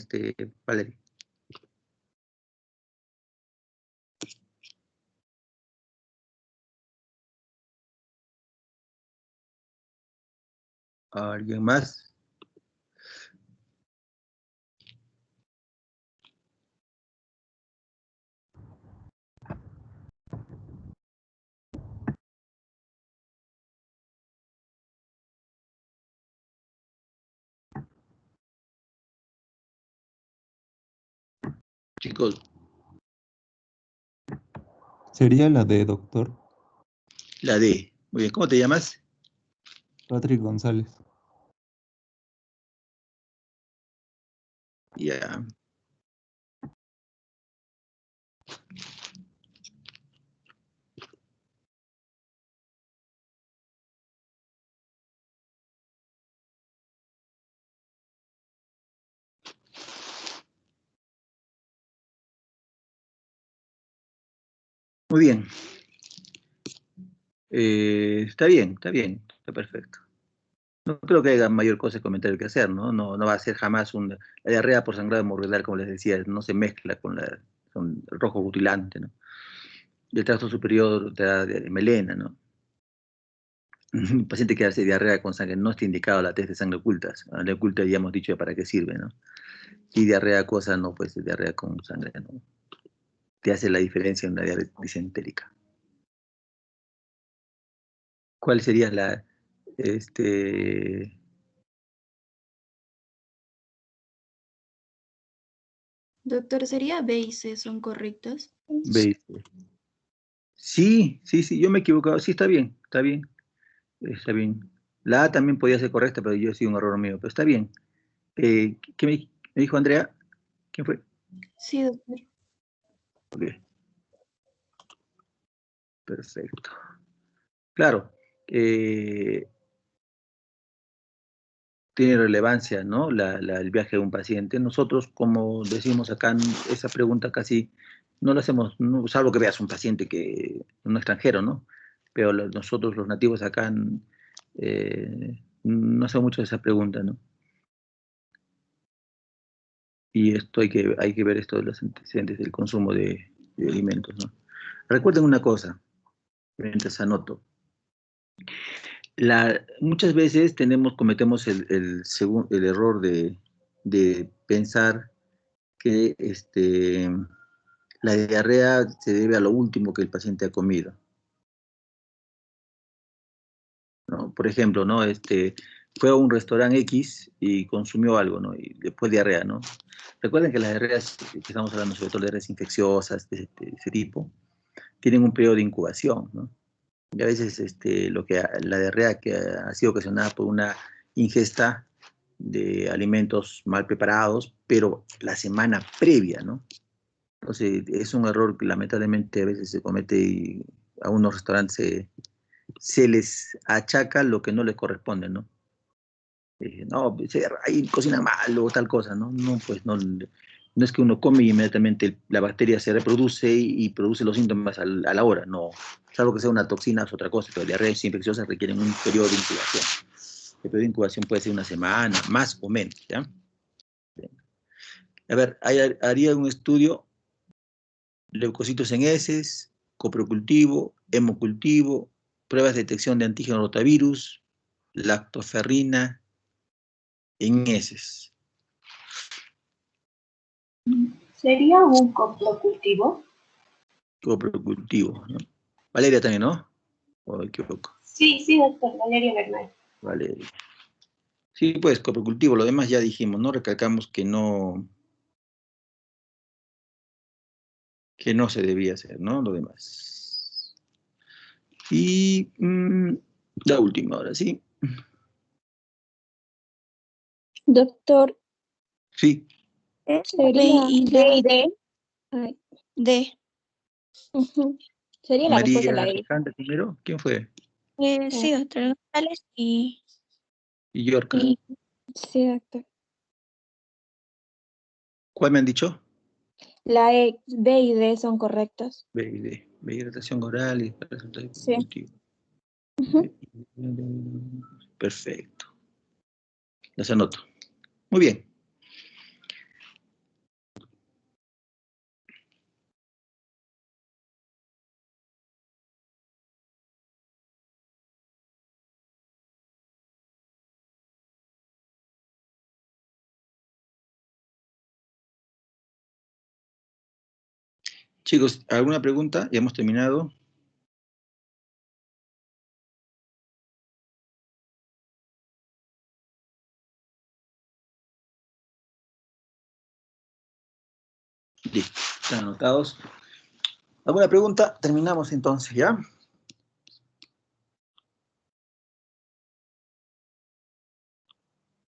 Valeria. ¿Alguien más? Chicos. Sería la D, doctor. La D. Muy bien, ¿cómo te llamas? Patrick González. Ya. Muy bien. Está bien, está perfecto. No creo que haya mayor cosa de comentario que hacer, ¿no? No va a ser jamás la diarrea por sangrado hemorroidal, como les decía, no se mezcla con el rojo rutilante, ¿no? Y el tracto superior te da melena, ¿no? Un paciente que hace diarrea con sangre no está indicado la test de sangre ocultas. La oculta ya hemos dicho para qué sirve, ¿no? Y diarrea acuosa no, pues diarrea con sangre, ¿no? Te hace la diferencia en una diarrea disentérica. ¿Cuál sería Doctor, ¿sería B y C son correctas? B? Sí, yo me he equivocado. Sí, está bien, está bien. La A también podía ser correcta, pero yo he sido un error mío, pero está bien. ¿Qué me dijo Andrea? ¿Quién fue? Sí, doctor. Ok. Perfecto. Claro, tiene relevancia, ¿no? El viaje de un paciente. Nosotros, como decimos acá, esa pregunta casi no la hacemos, no, salvo que veas un paciente un extranjero, ¿no? Pero nosotros, los nativos acá, no hacemos mucho esa pregunta, ¿no? Y esto hay que ver esto de los antecedentes del consumo de alimentos, ¿no? Recuerden una cosa, mientras anoto. Muchas veces cometemos el error de pensar que la diarrea se debe a lo último que el paciente ha comido, ¿no? Por ejemplo, ¿no? fue a un restaurante X y consumió algo, ¿no? Y después diarrea, ¿no? Recuerden que las diarreas, que estamos hablando sobre todo de diarreas infecciosas, de ese tipo, tienen un periodo de incubación, ¿no? Y a veces la diarrea que ha sido ocasionada por una ingesta de alimentos mal preparados, pero la semana previa, ¿no? Entonces, es un error que lamentablemente a veces se comete y a unos restaurantes se les achaca lo que no les corresponde, ¿no? No, ahí cocinan mal o tal cosa, ¿no? No, pues no, no es que uno come y inmediatamente la bacteria se reproduce y produce los síntomas a la hora, no. Salvo que sea una toxina es otra cosa, pero diarreas infecciosas requieren un periodo de incubación. El periodo de incubación puede ser una semana, más o menos, ¿ya? A ver, haría un estudio, leucocitos en heces, coprocultivo, hemocultivo, pruebas de detección de antígeno rotavirus, lactoferrina en heces. ¿Sería un coprocultivo? Coprocultivo, ¿no? Valeria también, ¿no? ¿O me equivoco? Sí, sí, doctor, Valeria Bernal. Valeria. Sí, pues, coprocultivo, lo demás ya dijimos, ¿no? Recalcamos que no se debía hacer, ¿no? Lo demás. Y la última, ahora sí. Doctor, Sí. sería y la D. D. Sería la respuesta María la E. Alejandra primero, ¿quién fue? Sí, doctor González Y Yorka. Sí, doctor. ¿Cuál me han dicho? La E, B y D son correctas. B y D. Hidratación oral y resultado Sí. cognitivo. Perfecto. Las anoto. Muy bien. Chicos, ¿alguna pregunta? Ya hemos terminado. Listo, están anotados. ¿Alguna pregunta? Terminamos entonces, ¿ya?